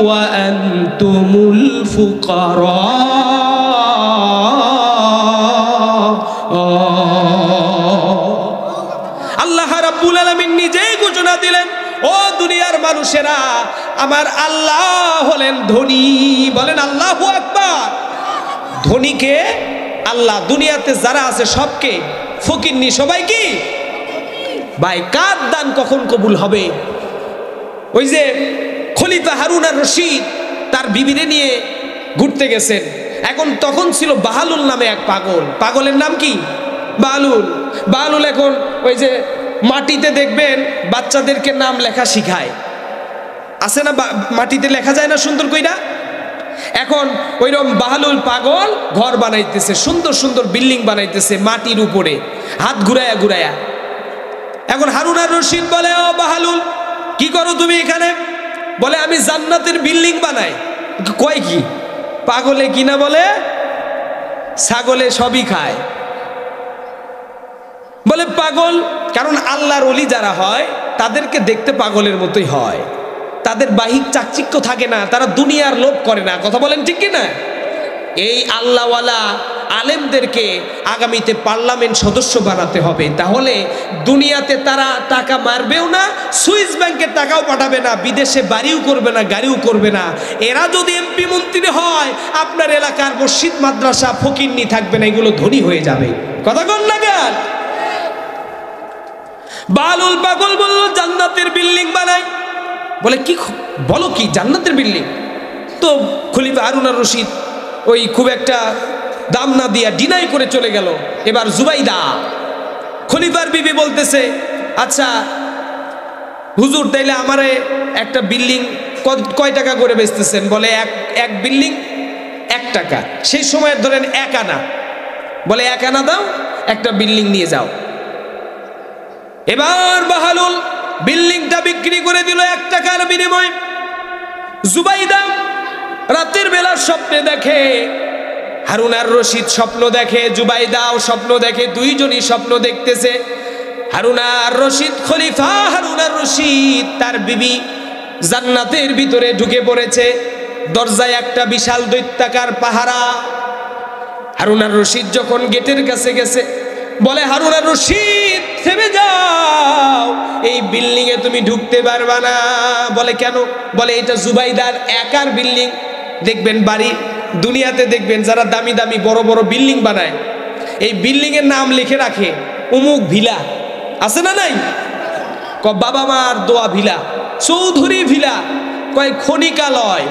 S1: ওয়া আনতুমুল ফুকারা। আল্লাহ রাব্বুল আলামিন নিজেই ঘোষণা দিলেন, ও দুনিয়ার মানুষেরা, আমার আল্লাহ হলেন ধনী। বলেন আল্লাহু আকবার। ধনীকে আল্লাহ, দুনিয়াতে যারা আছে সবকে ফকিন্নি। সবাই কি ভাই? কার দান কখন কবুল হবে? ওই যে খলিফা হারুন আর রশিদ তার বিবিরে নিয়ে ঘুরতে গেছেন। তখন ছিল বাহালুল নামে এক পাগল। পাগলের নাম কি? বাহালুল। বাহালুল এখন ওই যে মাটিতে দেখবেন বাচ্চাদেরকে নাম লেখা শিখায়, আছে না? মাটিতে লেখা যায় না সুন্দর কইরা? এখন ওইরকম বাহালুল পাগল ঘর বানাইতেছে, সুন্দর সুন্দর বিল্ডিং বানাইতেছে মাটির উপরে, হাত ঘুরায়া ঘুরায়া। এখন হারুন আর রশিদ বলে, ও বাহালুল, কি করো তুমি এখানে? বলে আমি জান্নাতের বিল্ডিং বানাই। কয় কি? পাগলে কিনা বলে ছাগলে সবই খায়। বলে পাগল, কারণ আল্লাহর ওলি যারা হয় তাদেরকে দেখতে পাগলের মতোই হয়, তাদের বাহিক চাকচিক্য থাকে না, তারা দুনিয়ার লোভ করে না। কথা বলেন ঠিক কিনা? এই আল্লাহওয়ালা আলেমদেরকে আগামীতে পার্লামেন্ট সদস্য বানাতে হবে, তাহলে দুনিয়াতে তারা টাকা মারবেও না, সুইস ব্যাংকের টাকাও পাঠাবে না, বিদেশে বাড়িও করবে না, গাড়িও করবে না। এরা যদি এমপি মন্ত্রী হয়, আপনার এলাকার মসজিদ মাদ্রাসা ফকিন্নি থাকবে না, এগুলো ধনী হয়ে যাবে। কথা কন না গান? বালুল পাগল বলল জান্নাতের বিল্ডিং বানাই। বলে কি? বলো কি জান্নাতের বিল্ডিং? তো খলিফা হারুন আর রশিদ ওই খুব একটা দাম না দিয়া ডিনাই করে চলে গেল। এবার জুবাইদা খলিফার বিবি বলতেছে, আচ্ছা হুজুর, তাইলে আমারে একটা বিল্ডিং কয় টাকা করে বেচতেছেন? বলে এক বিল্ডিং 1 টাকা। সেই সময় ধরেন 1 আনা। বলে 1 আনা দাও, একটা বিল্ডিং নিয়ে যাও। এবার বাহালুল বিল্ডিংটা বিক্রি করে দিল 1 টাকার বিনিময়ে। জুবাইদা রাতের বেলা স্বপ্নে দেখে, হারুন আর রশিদ স্বপ্ন দেখে, জুবাইদাও স্বপ্ন দেখে, দুইজনই স্বপ্ন দেখতেছে। হারুন আর রশিদ, খলিফা হারুন আর রশিদ তার বিবি জান্নাতের ভিতরে ঢুকে পড়েছে। দরজায় একটা বিশাল দৈত্যাকার পাহারা। হারুন আর রশিদ যখন গেটের কাছে গেছে, বলে হারুন আর রশিদ থেমে যাও, এই বিল্ডিং এ তুমি ঢুকতে পারবা না। বলে কেন? বলে এটা জুবাইদার একার বিল্ডিং। দেখবেন বাড়ি দুনিয়াতে দেখবেন যারা দামি দামি বড় বড় বিল্ডিং বানায়, এই বিল্ডিং এর নাম লিখে রাখে অমুক ভিলা, আছে না নাই? বাবা মার দোয়া ভিলা, চৌধুরী ভিলা, কয় খনিকালয়।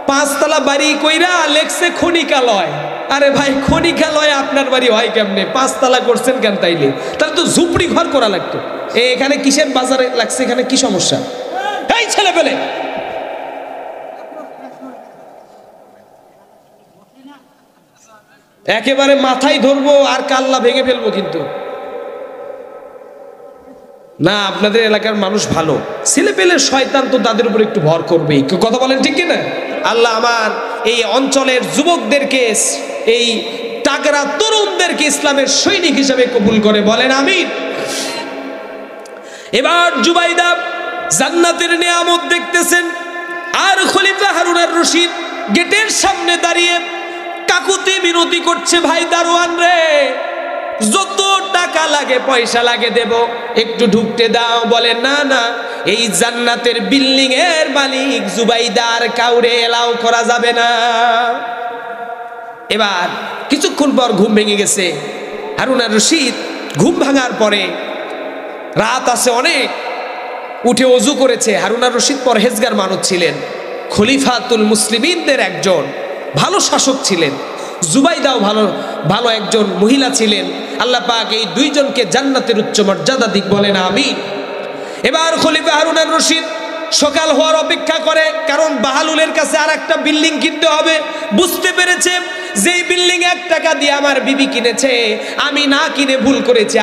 S1: 5 তলা বাড়ি কইরা লেখছে খনিকালয়। আরে ভাই, খনিকালয় আপনার বাড়ি হয় কেমনে? 5 তলা করছেন কেন? তাইলে তাহলে তো ঝুপড়ি ঘর করা লাগতো। এখানে কিসের বাজারে লাগছে? এখানে কি সমস্যা? এই ছেলে পেলে একেবারে মাথায় ধরবো আর কাল্লা ভেঙে ফেলবো। কিন্তু না, আপনাদের এলাকার মানুষ ভালো, ছেলে পেলে শয়তান তো তাদের উপর একটু ভর করবেই। কথা বলেন ঠিক কিনা? আল্লাহ আমার এই অঞ্চলের যুবকদেরকে, এই তাগড়া তরুণদেরকে ইসলামের সৈনিক হিসেবে কবুল করে। বলেন আমিন। এবার জুবাইদা জান্নাতের নিয়ামত দেখতেছেন, আর খলিফা হারুন আর রশিদ গেটের সামনে দাঁড়িয়ে কাকুতি মিনতি করছে, ভাই দারোয়ান রে, যত টাকা লাগে পয়সা লাগে দেব, একটু ঢুকতে দাও। বলে না না, এই জান্নাতের বিল্ডিং এর মালিক জুবাইদার কাউরে এলাও করা যাবে না। এবার কিছুক্ষণ পর ঘুম ভেঙে গেছে হারুন আর রশিদ। ঘুম ভাঙার পরে রাত আছে অনেক, উঠে ওযু করেছে। হারুন আর রশিদ পরহেজগার মানুষ ছিলেন, খলিফাতুল মুসলিমিনদের একজন ভালো শাসক ছিলেন। জুবাইদাও ভালো একজন মহিলা ছিলেন। আল্লাহ পাক এই দুইজনকে জান্নাতের উচ্চ মর্যাদা দিক, বলেন আমিন। এবার খলিফা হারুন আর রশিদ সকাল হওয়ার অপেক্ষা করে, কারণ বাহালুলের কাছে আর একটা বিল্ডিং কিনতে হবে। বুঝতে পেরেছে যেই বিল্ডিং 1 টাকা দিয়ে আমার বিবি কিনেছে, আমি না কিনে ভুল করেছি,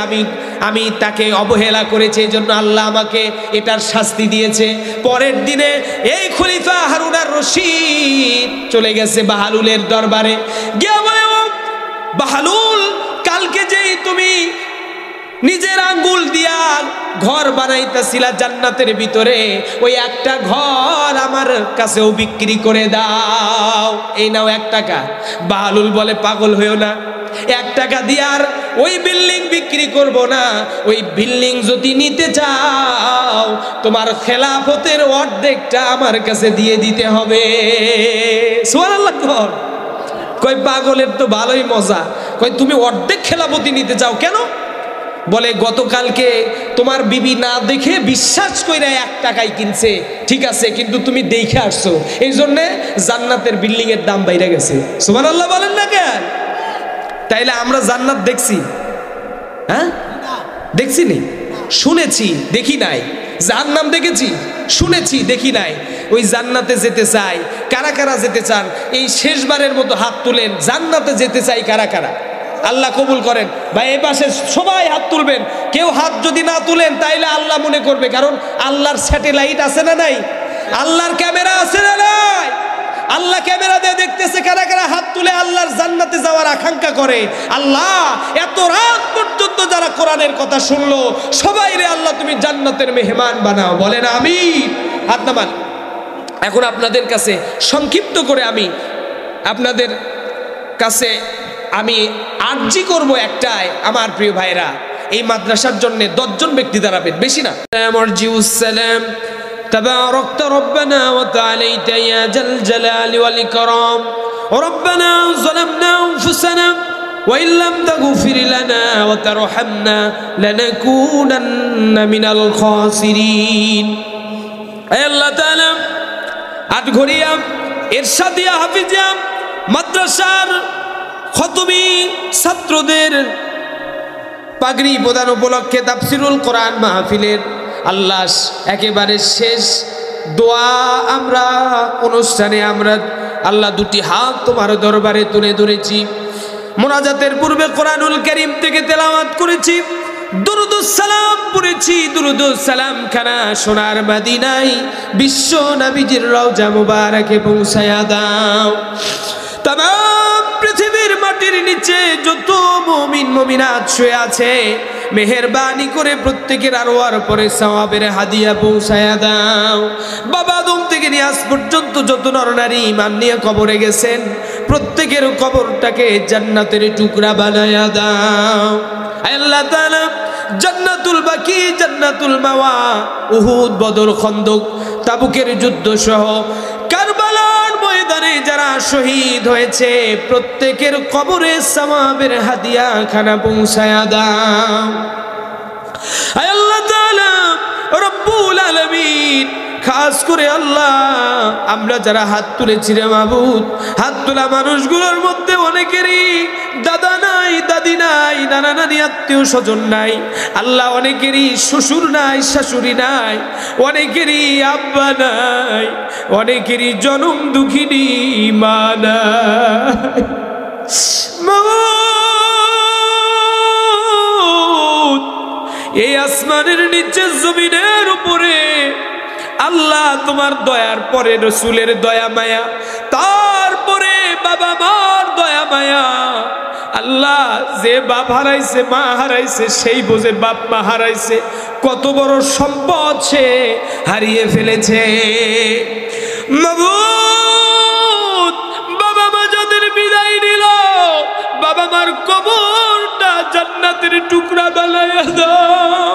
S1: আমি তাকে অবহেলা করেছি, এই জন্য আল্লাহ আমাকে এটার শাস্তি দিয়েছে। পরের দিনে এই খলিফা হারুন আর রশিদ চলে গেছে বাহালুলের দরবারে, গিয়ে বলে, বাহালুল, কালকে যেই তুমি নিজের আঙ্গুল দিয়া ঘর বানাইতেছিলা জান্নাতের ভিতরে, ওই একটা ঘর আমার কাছেও বিক্রি করে দাও, এই নাও 1 টাকা। বাহালুল বলে, পাগল হইও না, 1 টাকা দিয়ে আর ওই বিল্ডিং বিক্রি করব না। ওই বিল্ডিং যদি নিতে চাও, তোমার খেলাফতের অর্ধেকটা আমার কাছে দিয়ে দিতে হবে। সুবহানাল্লাহ। কই পাগলের তো ভালোই মজা। কই তুমি অর্ধেক খেলাফতি নিতে চাও কেন? বলে, গতকালকে তোমার বিবি না দেখে বিশ্বাস কইরা 1 টাকায় কিনছে, ঠিক আছে, কিন্তু তুমি দেখে আসছো, এই জন্যে জান্নাতের বিল্ডিং এর দাম বাইরে গেছে। সুবহানাল্লাহ বলেন না কেন? তাইলে আমরা জান্নাত দেখছি? হ্যাঁ, দেখছি নি, শুনেছি, দেখি নাই। জাহান্নাম দেখেছি, শুনেছি, দেখি নাই। ওই জান্নাতে যেতে চাই। কারা কারা যেতে চান এই শেষবারের মতো হাত তুলেন। জান্নাতে যেতে চাই কারা কারা? আল্লাহ কবুল করেন। ভাই এই পাশে সবাই হাত তুলবেন। কেউ হাত যদি না তুলেন তাইলে আল্লাহ মনে করবে, কারণ আল্লাহর স্যাটেলাইট আছে না নাই? আল্লাহর ক্যামেরা আছে না নাই? আল্লাহ ক্যামেরা দিয়ে দেখতেছে কারা কারা হাত তুলে আল্লাহর জান্নাতে যাওয়ার আকাঙ্ক্ষা করে। আল্লাহ, এত রাত পর্যন্ত যারা কোরআনের কথা শুনলো, সবাই রে আল্লাহ তুমি জান্নাতের মেহমান বানাও, বলেন আমিন। হাত নামান। এখন আপনাদের কাছে সংক্ষিপ্ত করে আমি আপনাদের কাছে আরজি করব একটাই, আমার প্রিয় ভাইরা, এই মাদ্রাসার জন্য 10 জন ব্যক্তি দাঁড়াবেন, বেশি না। সালাম تباركت ربنا وتعاليت يا ذا الجلال والإكرام. ربنا ظلمنا أنفسنا وإن لم تغفر لنا وترحمنا لنكونن من الخاسرين. أي الله تعالى আটঘরিয়া এরশাদিয়া হাফিজিয়া মাদ্রাসার খতমি ছাত্রদের পাগড়ি প্রদান উপলক্ষে তাফসিরুল কোরআন মাহফিলের আল্লাহ একেবারে শেষ দোয়া আমরা অনুষ্ঠানে আমরা আল্লাহ 2টি হাত তোমার দরবারে তুলে ধরেছি। মোনাজাতের পূর্বে কোরআনুল কারীম থেকে তেলাওয়াত করেছি, দুরুদুস সালাম পড়েছি। দুরুদুস সালাম খানা সোনার মদিনায় বিশ্ব নবীজির রওজা মুবারকে পৌঁছায়া দাও। तमाम পৃথিবীর মাটির নিচে যত মুমিন মুমিনাত শুয়ে আছে, মেহেরবানি করে প্রত্যেকের আরওয়ার পরে সওয়াবের হাদিয়া পৌঁছায়া দাও। বাবা আদম থেকে নিয়ে আজ পর্যন্ত যত নরনারী ঈমান নিয়ে কবরে গেছেন, প্রত্যেকের কবরটাকে জান্নাতের টুকরা বানায়া দাও। আল্লাহ তাআলা জান্নাতুল বাকি, জান্নাতুল মাওয়া, উহুদ, বদর, খন্দক, তাবুকের যুদ্ধ সহ কারবালার ময়দানে যারা শহীদ হয়েছে, প্রত্যেকের কবরে সওয়াবের হাদিয়া খানা পৌঁছায়া দাও। আল্লাহ তাআলা রব্বুল আলামিন, খাস করে আল্লাহ আমরা যারা হাত তুলেছি রে মাবুদ, হাত তোলা মানুষগুলোর মধ্যে অনেকেরই দাদা নাই, দাদি নাই, নানা নানি, আত্মীয় স্বজন নাই। আল্লাহ অনেকেরই শ্বশুর নাই, শাশুড়ি নাই, অনেকেরই আব্বা নাই, অনেকেরই জনম দুঃখিনী মা নাই। মাবুদ, এই আসমানের নিচে জমিনের উপরে আল্লাহ তোমার দয়ার পরে রসুলের দয়া মায়া, তারপরে বাবা মার দয়া মায়া। আল্লাহ, যে বাপ হারাইছে, মা হারাইছে, সেই বোঝে বাপ মা হারাইছে, কত বড় সম্পদ সে হারিয়ে ফেলেছে। মাবুদ, বাবা মা যাদের বিদায় নিল, বাবা মার কবরটা
S2: জান্নাতের টুকরা বানায়া দাও,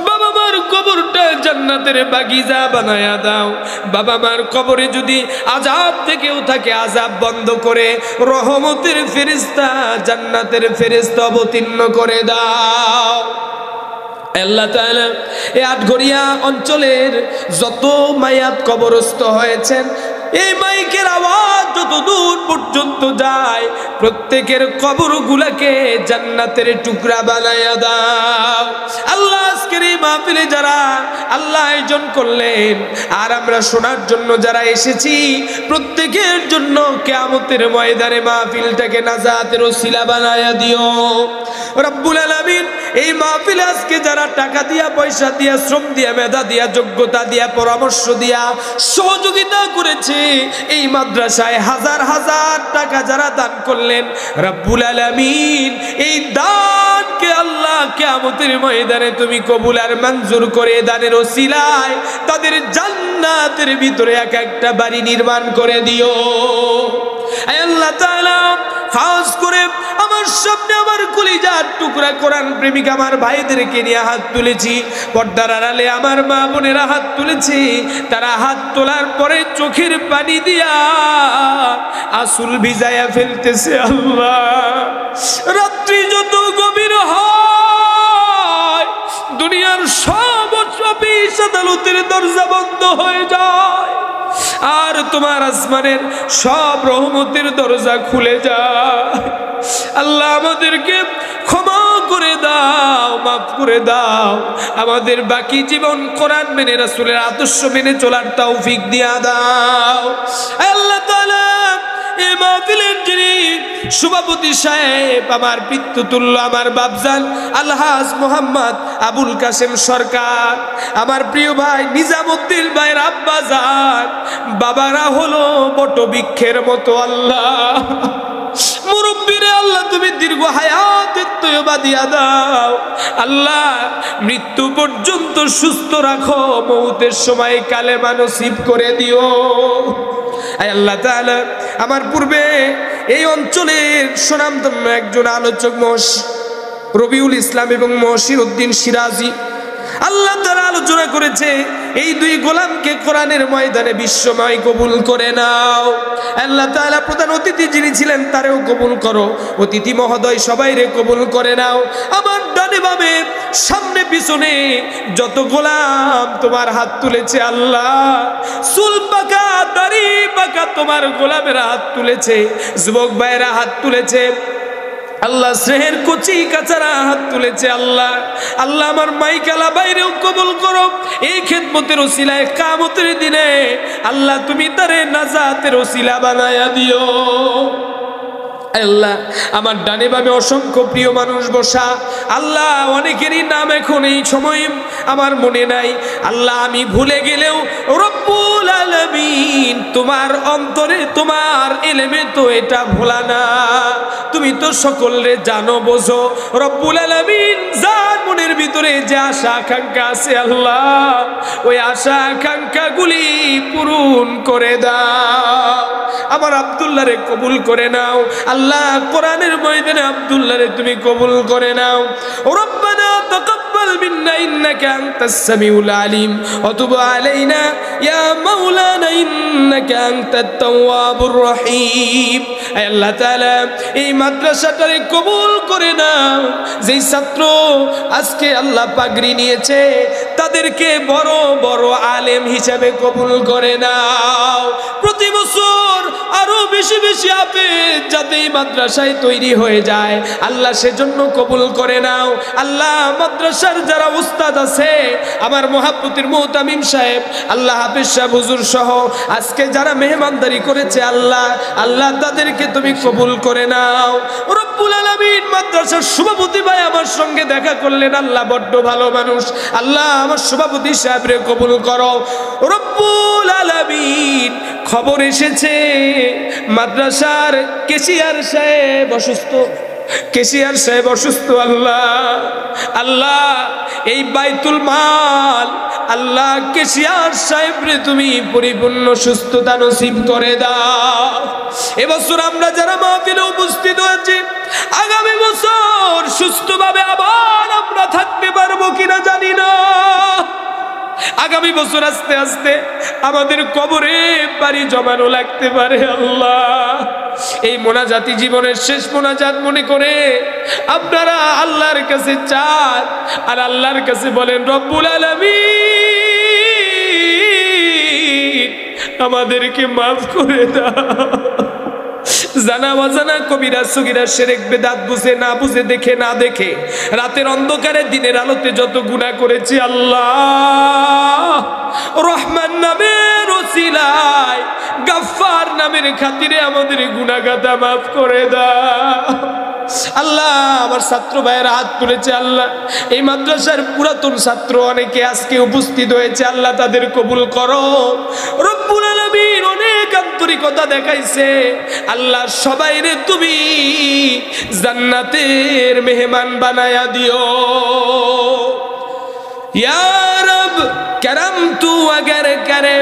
S2: বাবা মার কবরটা জান্নাতের বাগিচা বানায়া দাও। বাবা মার কবরে যদি আযাব থেকেও থাকে আযাব বন্ধ করে রহমতের ফেরেশতা জান্নাতের ফেরেশতা অবতীর্ণ করে দাও। আল্লাহ তাআলা এই আটঘরিয়া অঞ্চলের যত মায়াত কবরস্থ হয়েছেন, এই মাইকের আওয়াজ যত দূর পর্যন্ত যায়, প্রত্যেকের কবরগুলোকে জান্নাতের টুকরা বানায়া দাও। আল্লাহ আজকের এই মাহফিলে যারা আল্লাহ আয়োজন করলেন আর আমরা শোনার জন্য যারা এসেছি, প্রত্যেকের জন্য কিয়ামতের ময়দানে মাহফিলটাকে নাজাতের ওসিলা বানায়া দিও রব্বুল আলামিন। এই মাহফিলে আজকে যারা টাকা দিয়া, পয়সা দিয়া, শ্রম দিয়া, মেধা দিয়া, যোগ্যতা দিয়া, পরামর্শ দিয়া সহযোগিতা করেছে, এই মাদ্রাসায় হাজার হাজার টাকা যারা দান করলেন, রব্বুল আলামিন এই দানকে আল্লাহ কিয়ামতের ময়দানে তুমি কবুল আর মঞ্জুর করে দানের ওসিলায় তাদের জান্নাতের ভিতরে এক একটা বাড়ি নির্মাণ করে দিও। আল্লাহ তাআলা খাস করে আমার সামনে আমার কলিজার টুকরা কোরআন প্রেমিক আমার ভাইদেরকে নিয়ে হাত তুলেছি, পর্দার আড়ালে আমার মা বোনেরা হাত তুলেছি, তারা হাত তোলার পরে চোখের পানি দিয়া আসুল ভিজায়া ফেলতেছে। আল্লাহ, রাত্রি যত গভীর হয় দুনিয়ার সব অফিস আদালতের দরজা বন্ধ হয়ে যায় আর তোমার আসমানের সব রহমতের দরজা খুলে যায়। আল্লাহ আমাদেরকে ক্ষমা করে দাও, মাফ করে দাও, আমাদের বাকি জীবন কোরআন মেনে রাসূলের আদর্শ মেনে চলার তৌফিক দিয়া দাও। আল্লাহ তাআলা এই মাহফিলের যিনি সভাপতি সাহেব, আমার পিতৃতুল্য, আমার বাপজান আলহাজ মোহাম্মদ আবুল কাসেম সরকার, আমার প্রিয় ভাই নিজামুদ্দিন ভাইয়ের আব্বাজান, বাবারা হলো বটবৃক্ষের মতো। আল্লাহ মুরব্বীরে আল্লাহ তুমি দীর্ঘ হায়াতের তয়বা দিয়া দাও। আল্লাহ মৃত্যু পর্যন্ত সুস্থ রাখো, মৌতের সময় কালেমা নসিব করে দিও। আল্লাহ তাআলা আমার পূর্বে এই অঞ্চলের সুনামধন্য একজন আলোচক রবিউল ইসলাম এবং মহসির উদ্দিন সিরাজি, আল্লাহ তাআলা আলোচনা করেছে, এই দুই গোলামকে কোরআনের ময়দানে বিশ্বময় কবুল করে নাও। আল্লাহ তাআলা প্রধান অতিথি যিনি ছিলেন তারেও কবুল করো, অতিথি মহোদয় সবাইরে কবুল করে নাও। আমার ডানে বামে সামনে পিছনে যত গোলাম তোমার হাত তুলেছে, আল্লাহ চুল পাকা দাড়ি পাকা তোমার গোলামেরা হাত তুলেছে, যুবক ভাইয়েরা হাত তুলেছে, আল্লাহ স্নেহের কচি কাচারা হাত তুলেছে। আল্লাহ আল্লাহ আমার মাইকালা বাইরেও কবুল করো, এই খেদমতের ওসিলায় কিয়ামতের দিনে আল্লাহ তুমি তারে নাজাতের ওসিলা বানায়া দিও। আল্লাহ আমার ডানে বামে অসংখ্য প্রিয় মানুষ বসা, আল্লাহ অনেকেরই নাম এখন এই সময় আমার মনে নাই, আল্লাহ আমি ভুলে গেলেও রব্বুল আলামিন তোমার অন্তরে তোমার ইলমে তো এটা ভোলা না, তুমি তো সকলরে জানো বোঝো। রব্বুল আলামিন যার মনের ভিতরে যে আশা আকাঙ্ক্ষা আছে, আল্লাহ ওই আশা আকাঙ্ক্ষাগুলি পূরণ করে দাও। আমার আব্দুল্লাহরে কবুল করে নাও, আল্লাহ কোরআনের ময়দানে আব্দুল্লাহরে তুমি কবুল করে নাও। রব্বানা তাকাব্বাল মিন্না ইন্নাকা আনতাস সামিউল আলিম ওয়া তুব আলাইনা ইয়া মাওলানা ইন্নাকা আনতাত তাওয়াবুর রহিম। আল্লাহ তাআলা এই মাদ্রাসাটারে কবুল করে নাও, যেই ছাত্র আজকে আল্লাহ পাগড়ি নিয়েছে তাদেরকে বড় বড় আলেম হিসেবে কবুল করে নাও। প্রতি বছর আরো বেশি বেশি হাফেজ যাতে এই মাদ্রাসায় তৈরি হয়ে যায়, আল্লাহ সেজন্য কবুল করে নাও। আল্লাহ মাদ্রাসার যারা উস্তাদ আছে, আমার মহাব্বতের মুহতামিম সাহেব, আল্লাহ হাফেজ সাহেব হুজুর সহ আজকে যারা মেহমানদারি করেছে, আল্লাহ আল্লাহ তাদেরকে তুমি কবুল করে নাও। রব্বুল আলামিন মাদ্রাসার সভাপতি ভাই আমার সঙ্গে দেখা করলেন, আল্লাহ বড্ড ভালো মানুষ, আল্লাহ আমার সভাপতি সাহেবরে কবুল করো। রব্বুল আলামিন খবর এসেছে মাদ্রাসার কেশিয়ার সাহেব অসুস্থ, কেশিয়ার সাহেব অসুস্থ। আল্লাহ আল্লাহ এই বাইতুল মাল আল্লাহ কেশিয়ার সাহেবরে তুমি পরিপূর্ণ সুস্থতা নসিব করে দাও। এবছর আমরা যারা মাহফিলে উপস্থিত হয়েছি, আগামী বছর সুস্থভাবে আবার আমরা থাকতে পারবো কিনা জানি না। আগামী বছর আস্তে আস্তে আমাদের কবরে বাড়ি জমানো লাগতে পারে। আল্লাহ, এই মোনাজাতি জীবনের শেষ মোনাজাত মনে করে আপনারা আল্লাহর কাছে চান আর আল্লাহর কাছে বলেন, রব্বুল আলামিন আমাদেরকে মাফ করে দাও। জানা অজানা কবিরা সগীরা শিরক বেদাত বুঝে না বুঝে, দেখে না দেখে, রাতের অন্ধকারে দিনের আলোতে যত গুনাহ করেছি, আল্লাহ রহমান নামের ওসিলায়, গফফার নামের খাতিরে আমাদের গুনাহ গাদা মাফ করে দাও। আল্লাহ, আমার ছাত্র ভাইয়েরা হাত তুলেছে, আল্লাহ এই মাদ্রাসার পুরাতন ছাত্র অনেকে আজকে উপস্থিত হয়েছে, আল্লাহ তাদের কবুল করো। রব্বুল আলামিন অনেক আন্তরিকতা দেখাইছে, আল্লাহ সবাইরে তুমি জান্নাতের মেহমান বানায়া দিও। ইয়া রব করম তু अगर करे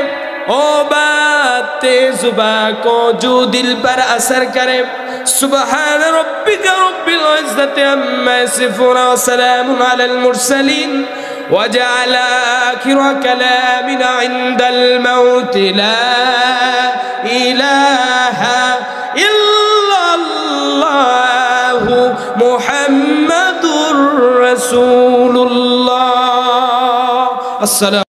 S2: ओ बात जुबा को जो दिल पर असर करे, सुबहान रब्बिका रब्बिल इज्जति अम्मा यसिफून व सलामुन अलल मुरसलीन وجعل آخر كلامنا عند الموت لا إله إلا الله محمد رسول الله. السلام